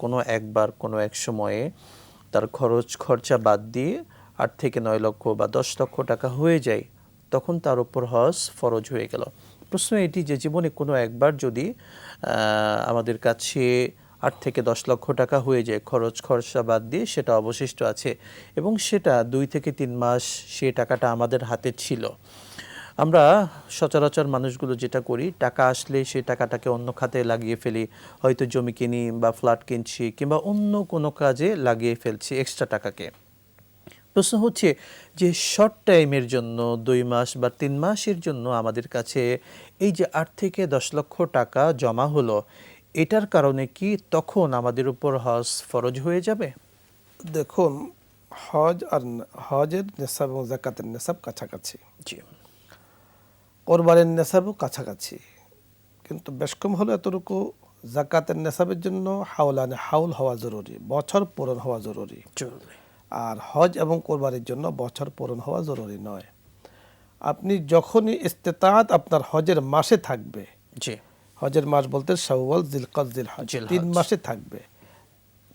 কোনো একবার কোনো এক সময়ে তার খরচা বাদ দিয়ে 8 থেকে 9 লক্ষ বা 10 লক্ষ টাকা হয়ে যায়, তখন তার উপর হজ ফরজ হয়ে গেল। প্রশ্ন এটি যে জীবনে কোনো একবার যদি আমাদের কাছে 8 থেকে 10 লক্ষ টাকা হয়ে যায় খরচা বাদ দিয়ে, সেটা অবশিষ্ট আছে এবং সেটা 2 থেকে 3 মাস সে টাকাটা আমাদের হাতে ছিল। আমরা সচরাচর মানুষগুলো যেটা করি, টাকা আসলে সেই টাকাটাকে অন্য খাতে লাগিয়ে ফেলি, হয়তো জমি কিনি বা ফ্ল্যাট কিনছি কিংবা অন্য কোনো কাজে লাগিয়ে ফেলছি এক্সট্রা টাকাকে। প্রশ্ন হচ্ছে যে শর্ট টাইমের জন্য 2 মাস বা 3 মাসের জন্য আমাদের কাছে এই যে 8 থেকে 10 লক্ষ টাকা জমা হলো, এটার কারণে কি তখন আমাদের উপর হজ ফরজ হয়ে যাবে? দেখুন, হজের নেশাব এবং যাকাতের নেশাব কাছাকাছি, জি, কোরবানির নেশাবও কাছাকাছি, কিন্তু বেশ কম হলো এতটুকু। যাকাতের নেশাবের জন্য হাউল হওয়া জরুরি, বছর পূরণ হওয়া জরুরি। জরুরি। আর হজ এবং কোরবানির জন্য বছর পূরণ হওয়া জরুরি নয়। আপনি যখনই ইস্তেতাআত আপনার হজের মাসে থাকবে, জি, হজের মাস বলতে শাওয়াল, জিলকদ, জিলহজ, জিলহজ। 3 মাসে থাকবে।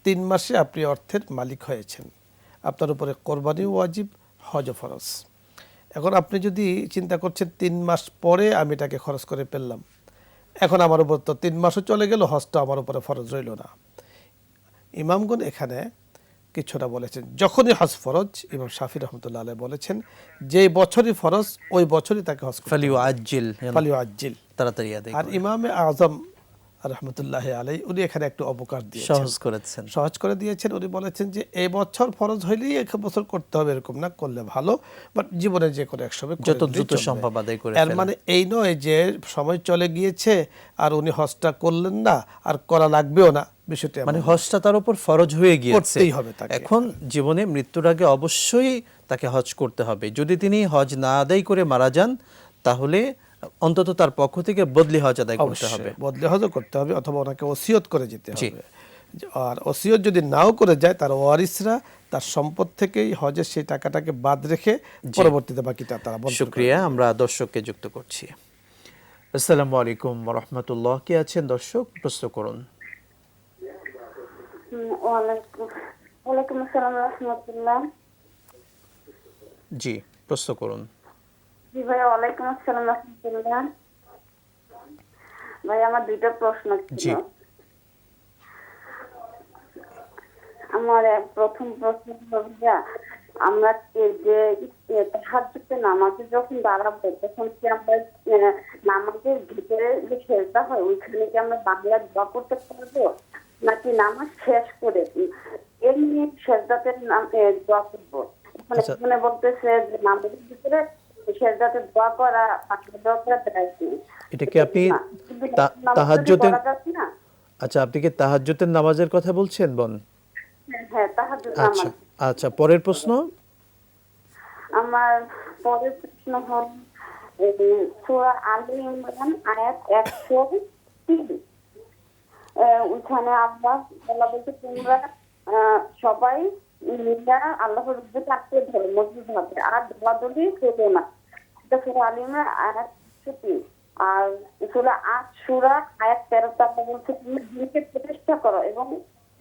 3 মাসে আপনি অর্থের মালিক হয়েছেন, আপনার উপরে কোরবানি ওয়াজিব, হজ ফরজ। এখন আপনি যদি চিন্তা করছেন 3 মাস পরে আমি এটাকে খরচ করে ফেললাম, এখন আমার উপর তো 3 মাসও চলে গেল, হজটা আমার উপরে ফরজ রইল না। ইমামগণ এখানে কিছুটা বলেছেন, যখনই হজ ফরজ, ইমাম শাফি রহমতুল্লাহ আলাইহি বলেছেন যে বছরই ফরজ ওই বছরই তাকে হজ করতে হবে। ফালিউআজ্জিল, তাড়াতাড়ি আদায় আর করে। ইমামে আজম রহমতুল্লাহ আলাইহি উনি এখানে একটু অবকাশ দিয়েছেন, সহজ করে দিয়েছেন। উনি বলেছেন যে এই বছর ফরজ হইলেই এক বছর করতে হবে এরকম না, করলে ভালো, বাট জীবনে যে কোনো এক সময় যত দ্রুত সম্ভব আদায় করে এর মানে এই নয় যে সময় চলে গিয়েছে আর উনি হজটা করলেন না আর করা লাগবেও না, বিষয়টা মানে হজটা তার উপর ফরজ হয়ে গিয়েছে, করতেই হবে তাকে। এখন জীবনে মৃত্যুর আগে অবশ্যই তাকে হজ করতে হবে। যদি তিনি হজ না আদায় করে মারা যান তাহলে অন্তত তার পক্ষ থেকে বদলি হজ আদায় করতে হবে, বদলি হজও করতে হবে, অথবা ওনাকে ওসিয়ত করে যেতে হবে। আর ওসিয়ত যদি নাও করে যায়, তার ওয়ারিসরা তার সম্পদ থেকেই হজের সেই টাকাটাকে বাদ রেখে পরবর্তীতে বাকিটা তারা বন্টন করবে। শুকরিয়া। আমরা দর্শককে যুক্ত করছি। আসসালামু আলাইকুম ওয়া রাহমাতুল্লাহ। কে আছেন দর্শক? প্রশ্ন করুন। ওয়ালাইকুম আসসালাম ওয়া রাহমাতুল্লাহ। জি, প্রশ্ন করুন। জি ভাই, ওয়ালাইকুম আসসালাম ওয়া রাহমাতুল্লাহ। ভাই আমার 2টা প্রশ্ন ছিল। জি। আমার প্রথম প্রশ্ন হলো যে আমরা যে তাহাজ্জুদের নামাজে যখন দাঁড়াবো তখন কি আমরা নামাজের ভিতরে যে সেজদা হয় ওইখানে কি আমরা বাংলা দোয়া করতে পারবো, নাকি নামাজ শেষ করে এমনি সেজদাতে দোয়া করবো? এখানে বলতেছে যে নামাজের ভিতরে সেজদাতে দোয়া করা, পাঁচটা দোয়া করা দেয়। এটা কি আপনি তাহাজ্জুদের, আচ্ছা আপনি কি তাহাজ্জুদের নামাজের কথা বলছেন বোন? হ্যাঁ, তাহাজ্জুদ আচ্ছা নামাজ। আচ্ছা, পরের প্রশ্ন। আমার পরের প্রশ্ন হল সূরা আলে ইমরান আয়াত 103, ওইখানে আল্লাহ বলতে তোমরা সবাই আল্লাহর রুদ্রকে আটকে ধরে মজবুত ভাবে, আর দলাদলি হতো না। এটা সুরা আলিমা আয়াত 103। আর সুরা আশুরা আয়াত 13 আল্লাহ বলছে তুমি দিনকে প্রতিষ্ঠা করো এবং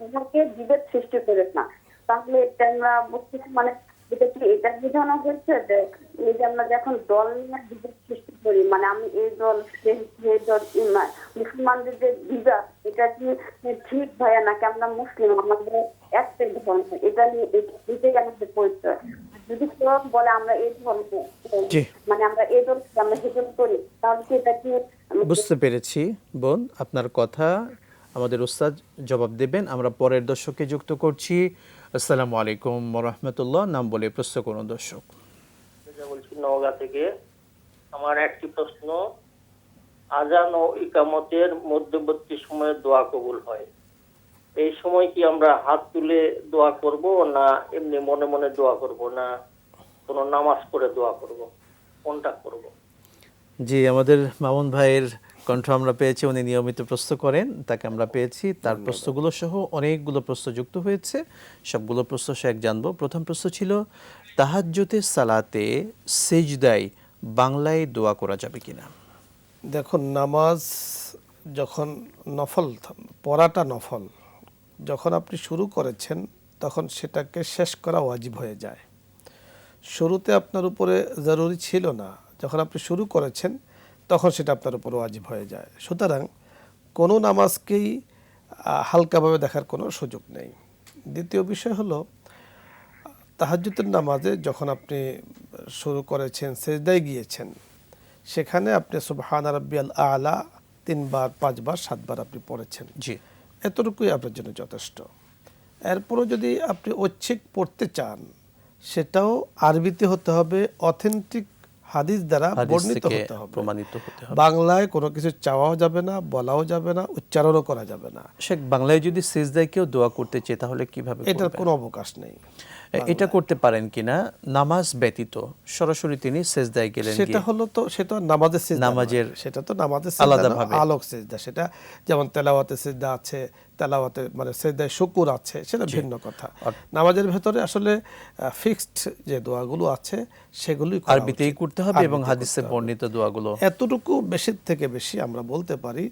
তোমাকে বিভেদ সৃষ্টি করিস না। তাহলে এটা আমরা বুঝতেছি, মানে এটা কি এটা বোঝানো হয়েছে যে এই যে আমরা যখন দল নিয়ে বিভেদ সৃষ্টি করি, মানে আমি এই দল সেই দল, মুসলমানদের যে বিভাগ, এটা কি ঠিক ভাইয়া, নাকি আমরা মুসলিম আমাদের একটাই ধর্ম, এটা নিয়ে এটাই আমাদের পরিচয়। যদি কেউ বলে আমরা এই ধর্ম, জি। মানে আমরা এই দল আমরা হিজল করি, তাহলে কি এটা কি বুঝতে পেরেছি বোন, আপনার কথা আমাদের উস্তাদ জবাব দেবেন। আমরা পরের দর্শককে যুক্ত করছি। আসসালামু আলাইকুম ওয়া রাহমাতুল্লাহ, নাম বলে প্রশ্ন করুন দর্শক। বলছি নওগাঁ থেকে। আমার একটি প্রশ্ন, আজান ও ইকামতের মধ্যবর্তী সময়ে দোয়া কবুল হয়, এই সময় কি আমরা হাত তুলে দোয়া করব, না এমনি মনে মনে দোয়া করব, না কোনো নামাজ পড়ে দোয়া করব, কোনটা করব? জি, আমাদের মামুন ভাইয়ের কণ্ঠ আমরা পেয়েছি, উনি নিয়মিত প্রশ্ন করেন, তাকে আমরা পেয়েছি। তার প্রশ্নগুলো সহ অনেকগুলো প্রশ্ন যুক্ত হয়েছে, সবগুলো প্রশ্ন সে এক জানবো। প্রথম প্রশ্ন ছিল, তাহাজ্জুদের সালাতে সেজদায় বাংলায় দোয়া করা যাবে কিনা? দেখুন, নামাজ যখন নফল, পড়াটা নফল, যখন আপনি শুরু করেছেন তখন সেটাকে শেষ করা ওয়াজিব হয়ে যায়। শুরুতে আপনার উপরে জরুরি ছিল না, যখন আপনি শুরু করেছেন তখন সেটা আপনার উপর ওয়াজিব হয়ে যায়। সুতরাং কোনো নামাজকেই হালকাভাবে দেখার কোনো সুযোগ নেই। দ্বিতীয় বিষয় হলো, তাহাজ্জুদের নামাজে যখন আপনি শুরু করেছেন, সেজদায় গিয়েছেন, সেখানে আপনি সুবহানা রাব্বিয়াল আলা 3 বার 5 বার 7 বার আপনি পড়েছেন, জি, এতটুকুই আপনার জন্য যথেষ্ট। এরপরও যদি আপনি ঐচ্ছিক পড়তে চান, সেটাও আরবিতে হতে হবে, অথেন্টিক হাদিস দ্বারা হাদিস বর্ণিত থেকে হতে হবে, প্রমাণিত হতে হবে। বাংলায় কোনো কিছু চাওয়াও যাবে না, বলাও যাবে না, উচ্চারণও করা যাবে না। শেখ, বাংলায় যদি সেজদায় কেউ দোয়া করতে চায় তাহলে কিভাবে এটার করবে? কোনো অবকাশ নেই। এটা করতে পারেন কিনা নামাজ ব্যতীত সরাসরি তিনি সেজদায় গেলেন, সেটা হলো তো, সেটা নামাজের সিজদা নয়। নামাজের সেটা তো নামাজের সিজদা আলাদাভাবে। নয়, আলোক সিজদা। সেটা যেমন তেলাওয়াতে সিজদা আছে, তেলাওয়াতে মানে সিজদায় শুকুর আছে, সেটা ভিন্ন কথা। নামাজের ভেতরে আসলে ফিক্সড যে দোয়াগুলো আছে সেগুলোই করা আরবিতেই উচিত। করতে হবে এবং আরবিতে হাদিসে করতে হবে। বর্ণিত দোয়াগুলো। এতটুকু বেশির থেকে বেশি আমরা বলতে পারি,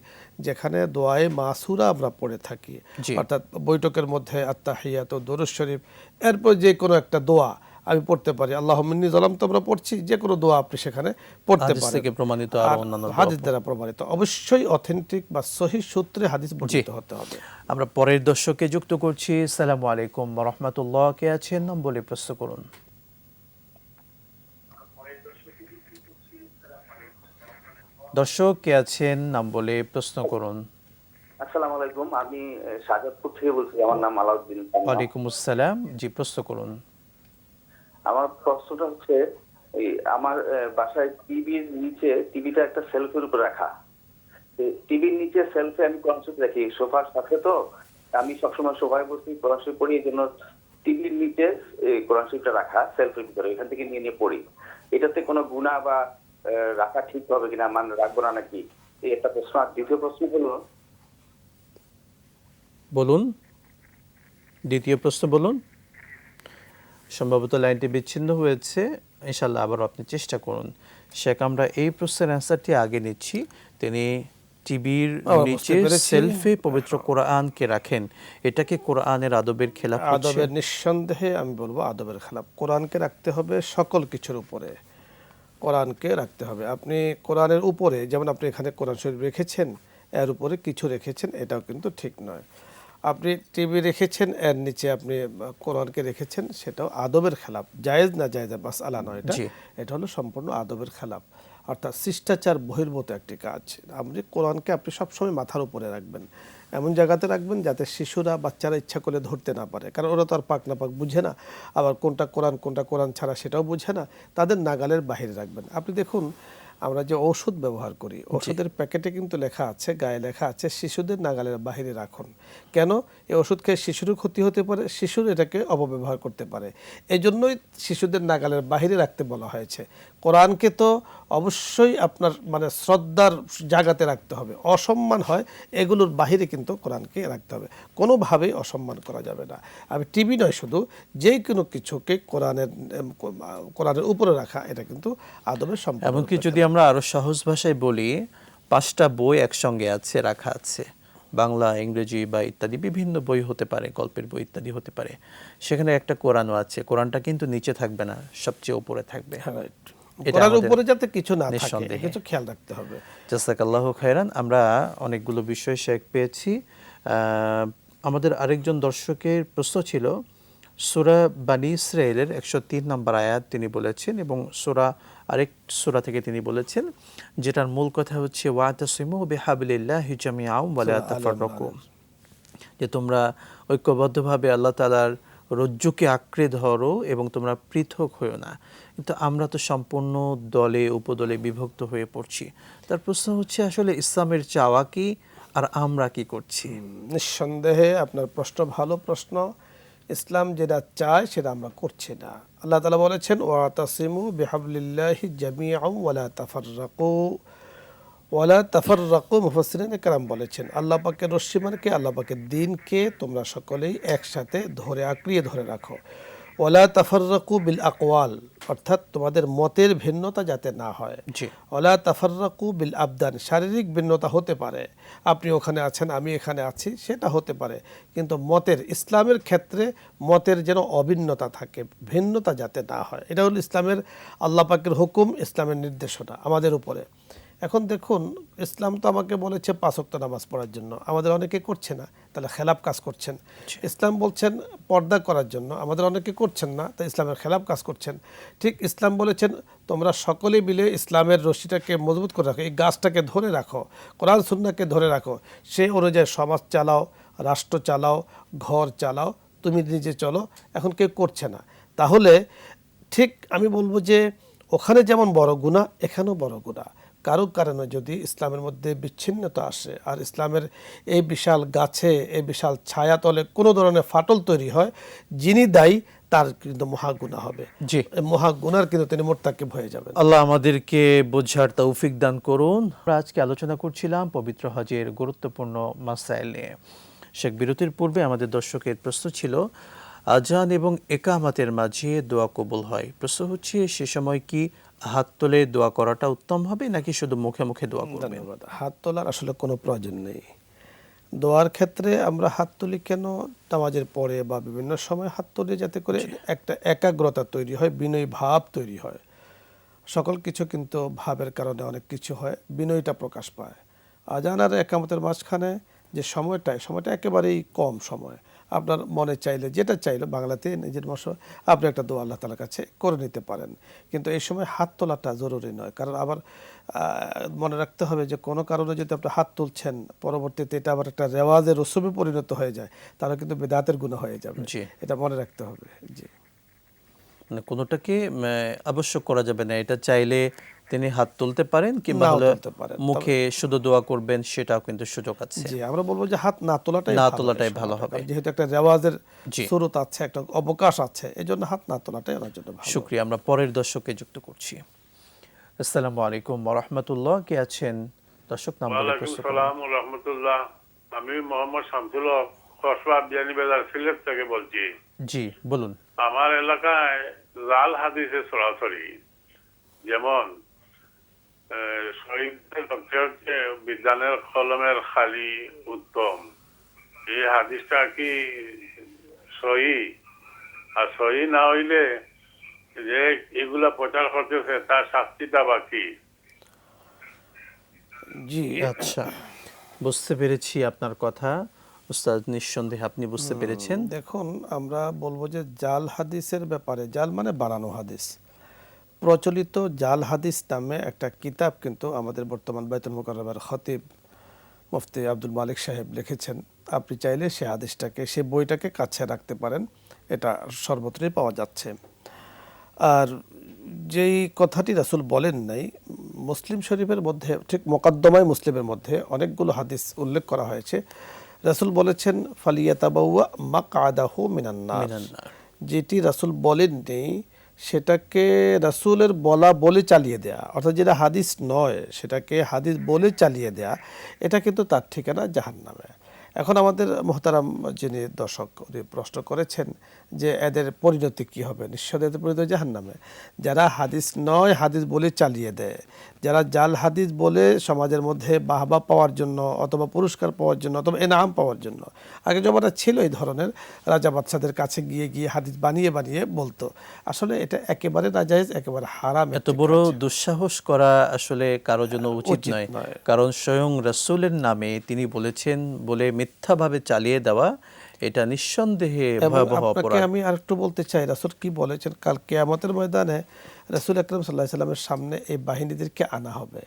যেখানে দোয়ায়ে মাসুরা আমরা পড়ে থাকি, জি। অর্থাৎ বৈঠকের মধ্যে আত্তাহিয়াত, দরুদ শরীফ, এরপর যে কোনো একটা দোয়া আমি পড়তে পারি। আল্লাহুম্মা ইন্নী যালামতু আমরা পড়ছি, যে কোনো দোয়া আপনি সেখানে পড়তে হাদিস পারেন। থেকে প্রমাণিত আরো আর অন্যান্য দোয়া হাদিস দ্বারা প্রমাণিত, অবশ্যই অথেন্টিক বা সহিহ সূত্রে হাদিস বর্ণিত হতে হবে। আমরা পরের দর্শককে যুক্ত করছি। আসসালামু আলাইকুম ওয়া রাহমাতুল্লাহ, কে আছেন নাম বলে প্রশ্ন করুন। দর্শক কে আছেন নাম বলে প্রশ্ন করুন। আসসালামু আলাইকুম, আমি শাহজাদপুর থেকে বলছি, আমার নাম আলাউদ্দিন। ওয়ালাইকুম আসসালাম, জি প্রশ্ন করুন। আমার প্রশ্নটা হচ্ছে, এই আমার বাসায় টিভির নিচে, টিভিটা একটা সেলফের উপর রাখা, টিভির নিচে সেলফে আমি কোরআন শরীফ রাখি, সোফার সাথে তো আমি সবসময় সোফায় বসি, কোরআন শরীফ পড়ি, এই জন্য টিভির নিচে কোরআন শরীফটা রাখা সেলফের ভিতরে, এখান থেকে নিয়ে নিয়ে পড়ি। এটাতে কোনো গুনাহ বা রাখা ঠিক হবে কিনা, মানে রাখবো না নাকি, এই একটা প্রশ্ন। আর দ্বিতীয় প্রশ্ন হলো, বলুন, দ্বিতীয় প্রশ্ন বলুন। সম্ভবত লাইনটি বিচ্ছিন্ন হয়েছে, ইনশাল্লাহ আবার আপনি চেষ্টা করুন। শেখ, আমরা এই প্রশ্নের অ্যান্সারটি আগে নিচ্ছি। তিনি টিভির নিচে সেলফে পবিত্র কোরআনকে রাখেন, এটা কি কোরআনের আদবের খেলাফ হচ্ছে? আদবের, নিঃসন্দেহে আমি বলবো আদবের খেলাফ। কোরআনকে রাখতে হবে সকল কিছুর উপরে, কোরআনকে রাখতে হবে। আপনি কোরআনের উপরে, যেমন আপনি এখানে কোরআন শরীফ রেখেছেন, এর উপরে কিছু রেখেছেন, এটাও কিন্তু ঠিক নয়। আপনি টিভি রেখেছেন, এর নিচে আপনি কোরআনকে রেখেছেন, সেটাও আদবের খেলাফ। জায়েজ না জায়েজ মাসআলা নয় এটা, জি। এটা হলো সম্পূর্ণ আদবের খেলাফ, অর্থাৎ শিষ্টাচার বহির্ভূত একটি কাজ। আপনি কোরআনকে আপনি সবসময় মাথার উপরে রাখবেন, এমন জায়গাতে রাখবেন যাতে শিশুরা, বাচ্চারা ইচ্ছা করলে ধরতে না পারে, কারণ ওরা তো আর পাক না পাক বুঝে না, আবার কোনটা কোরআন ছাড়া সেটাও বুঝে না, তাদের নাগালের বাহিরে রাখবেন। আপনি দেখুন, আমরা যে ঔষধ ব্যবহার করি, ওষুধের প্যাকেটে কিন্তু লেখা আছে, গায়ে লেখা আছে শিশুদের নাগালের বাহিরে রাখুন। কেন? এই ওষুধ খেয়ে শিশুরও ক্ষতি হতে পারে, শিশুর এটাকে অপব্যবহার করতে পারে। এই জন্যই শিশুদের নাগালের বাহিরে রাখতে বলা হয়েছে। কোরআনকে তো অবশ্যই আপনার মানে শ্রদ্ধার জায়গাতে রাখতে হবে, অসম্মান হয় এগুলোর বাহিরে কিন্তু কোরআনকে রাখতে হবে, কোনোভাবেই অসম্মান করা যাবে না। আমি টিভি নয়, শুধু যে কোনো কিছুকে কোরআনের উপরে রাখা, এটা কিন্তু আদবের সম্পর্ক। এমনকি যদি আমরা আরো সহজ ভাষায় বলি, 5টা বই একসঙ্গে আছে, রাখা আছে, বাংলা, ইংরেজি বা ইত্যাদি বিভিন্ন বই হতে পারে, গল্পের বই ইত্যাদি হতে পারে, সেখানে একটা কোরআনও আছে। কোরআনটা কিন্তু নিচে থাকবে না, সবচেয়ে উপরে থাকবে। কোরআনের উপরে যাতে কিছু না থাকে, নিঃসন্দেহে কিছু খেয়াল রাখতে হবে। জাযাকাল্লাহু খায়রান। আমরা অনেকগুলো বিষয় শেখ পেয়েছি। আমাদের আরেকজন দর্শকের প্রশ্ন ছিল, সূরা বানী ইসরাঈলের 103 নম্বর আয়াত তিনি বলেছেন, এবং আরেক সূরা থেকে তিনি বলেছেন, যেটার মূল কথা হচ্ছে ওয়াতাসিমু বিহাবলিল্লাহি জামিআন ওয়া লা তাফাররাকু, যে তোমরা ঐক্যবদ্ধভাবে আল্লাহ তাআলার রজ্জুকে আঁকড়ে ধরো এবং তোমরা পৃথক হইও না। কিন্তু আমরা তো সম্পূর্ণ দলে উপদলে বিভক্ত হয়ে পড়ছি। তার প্রশ্ন হচ্ছে, আসলে ইসলামের চাওয়া কি আর আমরা কি করছি? নিঃসন্দেহে আপনার প্রশ্ন ভালো প্রশ্ন। ইসলাম যেটা চায় সেটা আমরা করছি না। আল্লাহ তাআলা বলেছেন ওয়াতাসিমু বিহাবলিল্লাহি জামিআন ওয়া লা তাফাররাকু ওয়ালা তাফাররাকু। মুফাসসিরিন কেরাম বলেছেন, আল্লাহ পাকের রশ্মি মানে কি? আল্লাহ পাকের দ্বীনকে তোমরা সকলেই একসাথে আঁকড়িয়ে ধরে রাখো। ওয়ালা তাফাররাকু বিল আকওয়াল, অর্থাৎ তোমাদের মতের ভিন্নতা যাতে না হয়। ওয়ালা তাফাররাকু বিল আবদান, শারীরিক ভিন্নতা হতে পারে, আপনি ওখানে আছেন আমি এখানে আছি, সেটা হতে পারে, কিন্তু ইসলামের ক্ষেত্রে মতের যেন অভিন্নতা থাকে, ভিন্নতা যাতে না হয়। এটা হলো ইসলামের, আল্লাহ পাকের হুকুম, ইসলামের নির্দেশনা আমাদের উপরে। এখন দেখুন, ইসলাম তো আমাকে বলেছে 5 ওয়াক্ত নামাজ পড়ার জন্য, আমাদের অনেকে করছে না, তাহলে খেলাপ কাজ করছেন। ইসলাম বলছেন পর্দা করার জন্য, আমাদের অনেকে করছেন না, তাই ইসলামের খেলাপ কাজ করছেন। ঠিক ইসলাম বলেছেন তোমরা সকলে মিলে ইসলামের রশিটাকে মজবুত করে রাখো, এই গাছটাকে ধরে রাখো, কোরআন সুন্নাহকে ধরে রাখো, সেই অনুযায়ী সমাজ চালাও, রাষ্ট্র চালাও, ঘর চালাও, তুমি নিজে চলো। এখন কেউ করছে না, তাহলে ঠিক আমি বলবো যে ওখানে যেমন বড় গুনাহ, এখানেও বড় গুনাহ। কারো কারণে যদি ইসলামের মধ্যে বিচ্ছিন্নতা আসে আর ইসলামের এই বিশাল গাছে, এই বিশাল ছায়াতলে কোনো ধরনের ফাটল তৈরি হয়, যিনি দায়ী তার কিন্তু মহাগুনাহ হবে। জি, মহাগুনার কিন্তু তিনি মোর্তাকিব হয়ে যাবেন। আল্লাহ আমাদেরকে বোঝার তৌফিক দান করুন। আমরা আজকে আলোচনা করছিলাম পবিত্র হজের গুরুত্বপূর্ণ মাসাইল নিয়ে। শেখ, বিরতির পূর্বে আমাদের দর্শকের প্রশ্ন ছিল, আজান এবং একামাতের মাঝে দোয়া কবুল হয়। প্রশ্ন হচ্ছে, সে সময় কি হাত তুলে দোয়া করাটা উত্তম হবে নাকি শুধু মুখে মুখে দোয়া করবেন? ধন্যবাদ। হাত তোলার আসলে কোনো প্রয়োজন নেই। দোয়ার ক্ষেত্রে আমরা হাত তুলি কেন? নামাজের পরে বা বিভিন্ন সময় হাত তুলি, যাতে করে একটা একাগ্রতা তৈরি হয়, বিনয় ভাব তৈরি হয়। সকল কিছু কিন্তু ভাবের কারণে অনেক কিছু হয়, বিনয়টা প্রকাশ পায়। আজান আর একামতের মাঝখানে যে সময়টা একেবারেই কম সময়। আপনার মনে চাইলে, যেটা চাইলে বাংলাতে নিজের মশো আপনি একটা দোয়া আল্লাহ তাআলার কাছে করে নিতে পারেন, কিন্তু এই সময় হাত তোলাটা জরুরি নয়। কারণ আবার মনে রাখতে হবে যে কোনো কারণে যদি আপনি হাত তুলছেন, পরবর্তীতে এটা আবার একটা রেওয়াজের রসুমে পরিণত হয়ে যায়, তাহলে কিন্তু বিদআতের গুনাহ হয়ে যাবে। এটা মনে রাখতে হবে। জি, মানে কোনোটাকে আবশ্যক করা যাবে না। এটা চাইলে তিনি হাত তুলতে পারেন, কিংবা মুখে শুধু দোয়া করবেন, সেটাও কিন্তু সুযোগ আছে। জি, আমরা বলবো যে হাত না তোলাটাই ভালো হবে, যেহেতু একটা রেওয়াজের সুরত আছে, একটা অবকাশ আছে, এজন্য হাত না তোলাটাই আমার জন্য ভালো। শুকরিয়া। আমরা পরের দর্শককে যুক্ত করছি। আসসালামু আলাইকুম ওয়া রাহমাতুল্লাহ। কে আছেন দর্শক? নাম বলে ওয়ালাইকুম আসসালাম ওয়া রাহমাতুল্লাহ। আমি মোহাম্মদ শামসুল হক, কসবা বিয়ানীবাজার, সিলেট থেকে বলছি। জি, বলুন। আমার এলাকায় জাল হাদিসে সরাসরি, যেমন শহীদদের পক্ষে হচ্ছে বিজ্ঞানের কলমের খালি উত্তম, এই হাদিসটা কি সহি? আর সহি না হইলে যে এগুলা প্রচার করতেছে তার শাস্তিটা বাকি? জি, আচ্ছা, বুঝতে পেরেছি আপনার কথা উস্তাদ। নিঃসন্দেহে আপনি বুঝতে পেরেছেন। দেখুন, আমরা বলবো যে জাল হাদিসের ব্যাপারে, জাল মানে বানানো হাদিস, প্রচলিত জাল হাদিস নামে একটা কিতাব কিন্তু আমাদের বর্তমান বাইতুল মুকাররমের খতিব মুফতি আব্দুল মালিক সাহেব লিখেছেন। আপনি চাইলে সেই হাদিসটাকে, সেই বইটাকে কাছে রাখতে পারেন, এটা সর্বত্রই পাওয়া যাচ্ছে। আর যেই কথাটি রাসূল বলেন নাই, মুসলিম শরীফের মধ্যে ঠিক মোকদ্দমায় মুসলিমের মধ্যে অনেকগুলো হাদিস উল্লেখ করা হয়েছে। রাসূল বলেছেন ফালিয়াতাবাওয়া মাকআদাহু মিনান নার, যেটি রাসূল বলেননি সেটাকে রাসূলের বলা বলে চালিয়ে দেয়া, অর্থাৎ যেটা হাদিস নয় সেটাকে হাদিস বলে চালিয়ে দেয়া, এটা কিন্তু তার ঠিকানা জাহান্নামে। এখন আমাদের মোহতারাম যিনি দর্শক উনি প্রশ্ন করেছেন যে এদের পরিণতি কি হবে, নিশ্চয়ই এদের পরিণতি জাহান্নামে। যারা হাদিস নয় হাদিস বলে চালিয়ে দেয়, যারা জাল হাদিস বলে সমাজের মধ্যে বাহবা পাওয়ার জন্য অথবা পুরস্কার পাওয়ার জন্য অথবা এনাম পাওয়ার জন্য, আগে জমানা ছিল এই ধরনের, রাজা বাদশাদের কাছে গিয়ে গিয়ে হাদিস বানিয়ে বানিয়ে বলতো, আসলে এটা একেবারে নাজায়েজ, একেবারে হারাম। এত বড় দুঃসাহস করা আসলে কারো জন্য উচিত নয়, কারণ স্বয়ং রাসূলের নামে তিনি বলেছেন বলে মিথ্যাভাবে চালিয়ে দেওয়া এটা নিঃসন্দেহে ভয়াবহ অপরাধ। আমি আরেকটু বলতে চাই, রাসূল কি বলেছেন, কাল কিয়ামতের ময়দানে রাসূল আকরাম সাল্লাল্লাহু আলাইহি সাল্লামের সামনে এই বাহিনীদেরকে আনা হবে।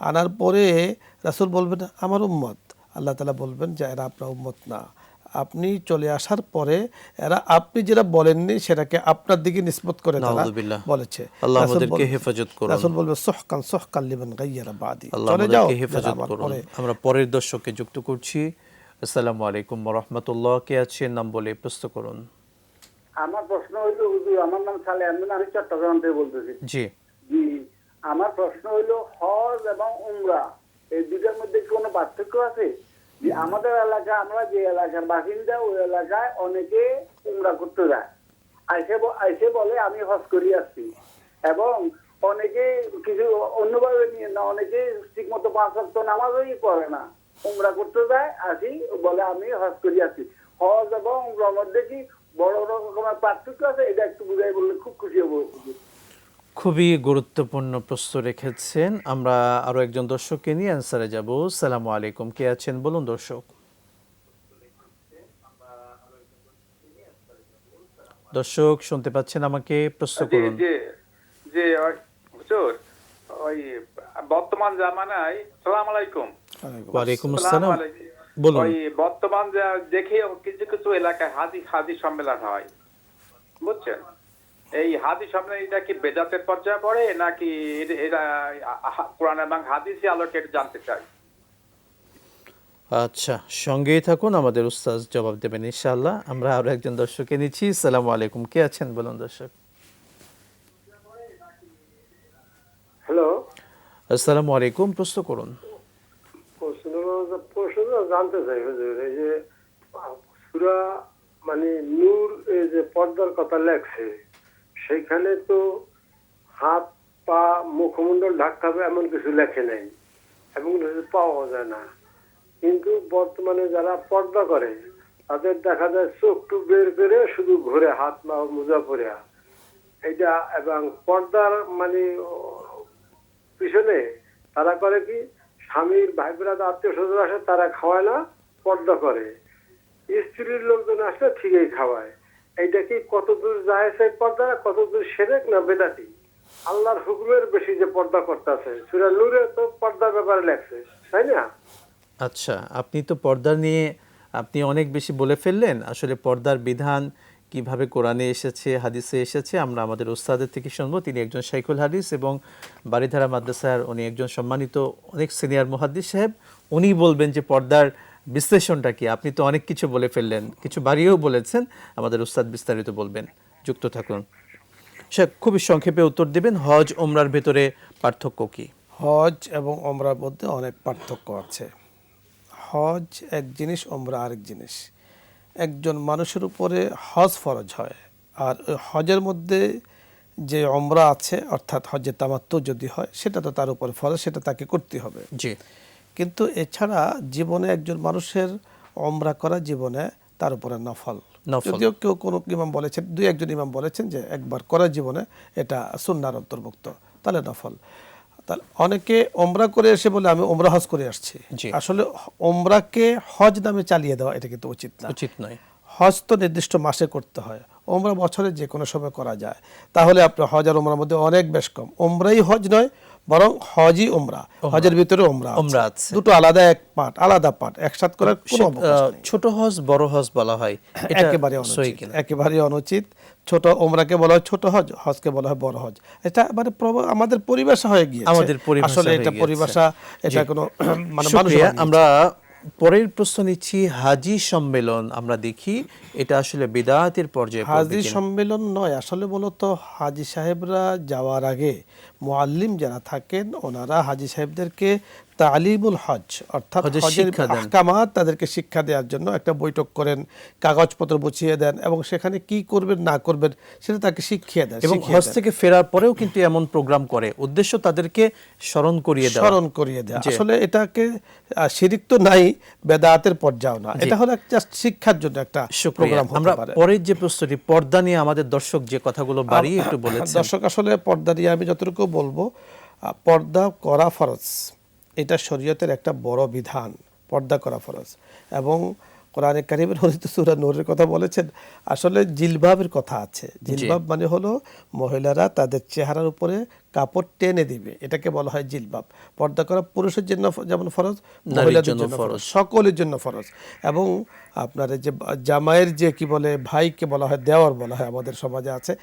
আনার পরে রাসূল বলবেন আমার উম্মত, আল্লাহ তাআলা বলবেন যে এরা আপনার উম্মত না। আপনি চলে আসার পরে এরা আপনি যেটা বলেননি সেটাকে আপনার দিকে নিসবত করে তারা বলেছে। আল্লাহ আমাদেরকে হেফাজত করুন। রাসূল বলবে সুহকান সুহকান লিমান গায়্যারা বাদি, আল্লাহ আমাদেরকে হেফাজত করুন। আমরা পরের দর্শককে যুক্ত করছি। আসসালামু আলাইকুম ওয়া রাহমাতুল্লাহ। কে আছেন নাম বলে প্রশ্ন করুন। আমার প্রশ্ন হইল, হুজুর আমার নাম সালেহ আহমেদ, আমি চট্টগ্রাম থেকে বলতেছি। জি জি, আমার প্রশ্ন হইল হজ এবং উমরা এই দুটার মধ্যে কি কোনো পার্থক্য আছে? যে আমাদের এলাকা, আমরা যে এলাকার বাসিন্দা ওই এলাকায় অনেকে উমরা করতে যায়, আইসে বলে আমি হজ করি আসছি, এবং অনেকে কিছু অন্যভাবে নিয়ে না, অনেকে ঠিক মতো 5 ওয়াক্ত নামাজই পড়ে না, উমরা করতে যায় আসি বলে আমি হজ করি আসছি। হজ এবং উমরার মধ্যে কি বড় রকমের পার্থক্য আছে? এটা একটু বুঝাই বললে খুব খুশি হবো। খুবই গুরুত্বপূর্ণ প্রশ্ন রেখেছেন। আমরা আরো একজন দর্শককে নিয়ে অ্যান্সারে যাব। আসসালামু আলাইকুম। কে আছেন বলুন দর্শক। দর্শক শুনতে পাচ্ছেন আমাকে? প্রশ্ন করুন। যে হুজুর, ওই বর্তমান জামানায়, সালাম আলাইকুম। ওয়ালাইকুম আসসালাম, বলুন। ওই বর্তমান দেখে কিছু কিছু এলাকায় হাদিস সম্মেলন হয়, বুঝছেন? এই হাদিস সম্মেলন এটা কি বেদাতের পর্যায়ে পড়ে নাকি এটা কোরআন এবং হাদিসে আলোকে জানতে চাই। আচ্ছা, সঙ্গেই থাকুন, আমাদের উস্তাদ জবাব দেবেন ইনশাআল্লাহ। আমরা আরো একজন দর্শককে নিচ্ছি। আসসালামু আলাইকুম। কে আছেন বলুন দর্শক। হ্যালো, আসসালামু আলাইকুম, প্রশ্ন করুন। প্রশ্ন জানতে চাই হুজুর, এই যে সূরা মানে নূর এই যে পর্দার কথা লেখছে, সেখানে তো হাত পা মুখমণ্ডল ঢাকতে হবে এমন কিছু লেখে নাই এবং পাওয়া যায় না। কিন্তু বর্তমানে যারা পর্দা করে তাদের দেখা যায় চোখ টুক বের করে শুধু ঘুরে হাত পা মোজা পরে এটা, এবং পর্দার মানে পিছনে তারা করে কি, স্বামীর ভাই বোনেরা আত্মীয় স্বজন আসে তারা খাওয়ায় না, পর্দা করে। স্ত্রীর লোকজন আসলে ঠিকই খাওয়ায়। এইটা কি কতদূর জায়েজ পর্দা, কতদূর শিরক না বেদাতি? আল্লাহর হুকুমের বেশি যে পর্দা করতেছে, সূরা নূরে তো পর্দার ব্যাপারে লেখছে, তাই না? আচ্ছা, আপনি তো পর্দা নিয়ে আপনি অনেক বেশি বলে ফেললেন। আসলে পর্দার বিধান কিভাবে কোরআনে এসেছে, হাদিসে এসেছে, আমরা আমাদের উস্তাদের থেকে শুনবো। তিনি একজন শাইখুল হাদিস এবং বারিধারা মাদ্রাসার উনি একজন সম্মানিত অনেক সিনিয়র মুহাদ্দিস সাহেব। উনি বলবেন যে পর্দার বিশ্লেষণটা কি। আপনি তো অনেক কিছু বলে ফেললেন, কিছু বাড়িয়েও বলেছেন, আমাদের উস্তাদ বিস্তারিত বলবেন। যুক্ত থাকুন। সে খুবই সংক্ষেপে উত্তর দিবেন। হজ ওমরার ভেতরে পার্থক্য কি? হজ এবং ওমরার মধ্যে অনেক পার্থক্য আছে। হজ এক জিনিস, ওমরা আরেক জিনিস। একজন মানুষের উপরে হজ ফরজ হয়, আর ওই হজের মধ্যে যে ওমরা আছে অর্থাৎ হজে তামাত্তু যদি হয় সেটা তো তার উপর ফরজ, সেটা তাকে করতে হবে। জি। কিন্তু এছাড়া জীবনে একজন মানুষের ওমরা করা জীবনে তার উপরে নফল। যদিও কেউ কোনো ইমাম বলেছেন, 2-1 ইমাম বলেছেন যে একবার করা জীবনে এটা সুন্নাহর অন্তর্ভুক্ত, তাহলে নফল। তাহলে অনেকে ওমরা করে এসে বলে আমি ওমরা হজ করে আসছি। আসলে ওমরাকে হজ নামে চালিয়ে দেওয়া এটা কিন্তু উচিত না, উচিত নয়। হজ তো নির্দিষ্ট মাসে করতে হয়, ওমরা বছরে যে কোনো সময় করা যায়। তাহলে আপনার হজ আর ওমরার মধ্যে অনেক বেশ কম। ওমরাই হজ নয়, বরং হজই ওমরা। হজের ভিতরে ওমরা আছে, দুটো আলাদা এক পার্ট, আলাদা পার্ট, একসাথে করার কোনো অবকাশ নেই। ছোট হজ বড় হজ বলা হয়, একেবারে অনুচিত, একেবারে অনুচিত। ছোট ওমরাকে বলা হয় ছোট হজ, হজকে বলা হয় বড় হজ। এটা মানে আমাদের পরিভাষা হয়ে গিয়েছে, আমাদের পরিভাষা আসলে হয়ে এটা গিয়েছে। পরিভাষা, এটা জি। কোনো মানে মানুষ শুকরিয়া। বানিয়েছে। আমরা পরের প্রশ্ন নিচ্ছি, হাজি সম্মেলন আমরা দেখি এটা আসলে বিদআতের পর্যায়ে পড়বে হাজি কিনা? সম্মেলন নয়, আসলে মূলত হাজি সাহেবরা যাওয়ার আগে মুআল্লিম যারা থাকেন ওনারা হাজি সাহেবদেরকে তালিমুল হজ অর্থাৎ হজের হজের শিক্ষা দেন। আহকামাত তাদেরকে শিক্ষা দেওয়ার জন্য একটা বৈঠক করেন, কাগজপত্র বুঝিয়ে দেন এবং সেখানে কি করবেন না করবেন সেটা তাকে শিখিয়ে দেন। এবং হজ থেকে ফেরার পরেও কিন্তু এমন প্রোগ্রাম করে, উদ্দেশ্য তাদেরকে স্মরণ করিয়ে দেওয়া। স্মরণ করিয়ে দেওয়া। জি। আসলে এটাকে শিরিক তো নাই, বেদাতের পর্যায়েও না, এটা হলো জাস্ট শিক্ষার জন্য একটা শুকরিয়া। প্রোগ্রাম হতে আমরা পারে। পরের যে প্রশ্নটি, পর্দা নিয়ে আমাদের দর্শক যে কথাগুলো বাড়িয়ে একটু বলেছেন। দর্শক আসলে পর্দা নিয়ে আমি যতটুকু বলবো, পর্দা করা ফরজ, এটা শরীয়তের একটা বড় বিধান, পর্দা করা ফরজ। এবং কোরআনে কারিমের হরিত সূরা নূরের কথা বলেছেন, আসলে জিলবাবের কথা আছে। জিলবাব মানে হলো মহিলারা তাদের চেহারার উপরে কাপড় টেনে দিবে, এটাকে বলা হয় জিলবাব। পর্দা করা পুরুষের জন্য যেমন ফরজ, মহিলাদের জন্য ফরজ, সকলের জন্য ফরজ। এবং আপনার এই যে জামাইয়ের যে কি বলে ভাইকে বলা হয় দেওয়ার বলা হয়, আমাদের সমাজে আছে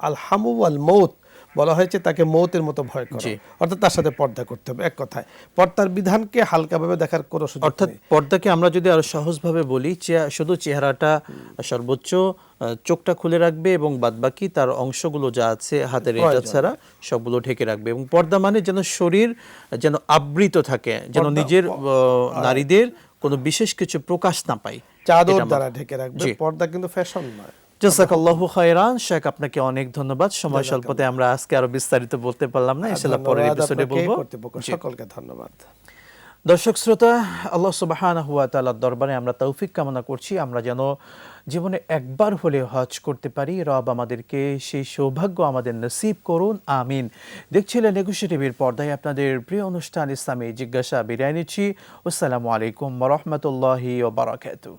আল হামু আল মৌত বলা হয়েছে, তাকে মৌতের মতো ভয় করা, অর্থাৎ তার সাথে পর্দা করতে হবে। এক কথায় পর্দার বিধানকে হালকাভাবে দেখার কোনো সুযোগ নেই। অর্থাৎ পর্দাকে আমরা যদি আরো সহজভাবে বলি, শুধু চেহারাটা সর্বোচ্চ চোখটা খুলে রাখবে এবং বাদবাকি তার অংশগুলো যা আছে হাতের এটা ছাড়া সবগুলো ঢেকে রাখবে। এবং পর্দা মানে যেন শরীর যেন আবৃত থাকে, যেন নিজের নারীদের কোনো বিশেষ কিছু প্রকাশ না পায়, চাদর দ্বারা ঢেকে রাখবে। পর্দা কিন্তু ফ্যাশন নয়। জাযাকাল্লাহু খায়রান। শেখ, আপনাকে অনেক ধন্যবাদ। সময় স্বল্পতে আমরা আজকে আরো বিস্তারিত বলতে পারলাম না, ইনশাআল্লাহ পরের এপিসোডে বলবো। সকলকে ধন্যবাদ। দর্শক শ্রোতা, আল্লাহ সুবহানাহু ওয়া তাআলার দরবারে আমরা তৌফিক কামনা করছি, আমরা যেন জীবনে একবার হলে হজ করতে পারি। রব আমাদেরকে সেই সৌভাগ্য আমাদের নসিব করুন, আমিন। দেখছিলেন একুশে টিভির পর্দায় আপনাদের প্রিয় অনুষ্ঠান ইসলামী জিজ্ঞাসা। বিদায় নিচ্ছি। আসসালামু আলাইকুম ওয়া রাহমাতুল্লাহি ওয়া বারাকাতুহু।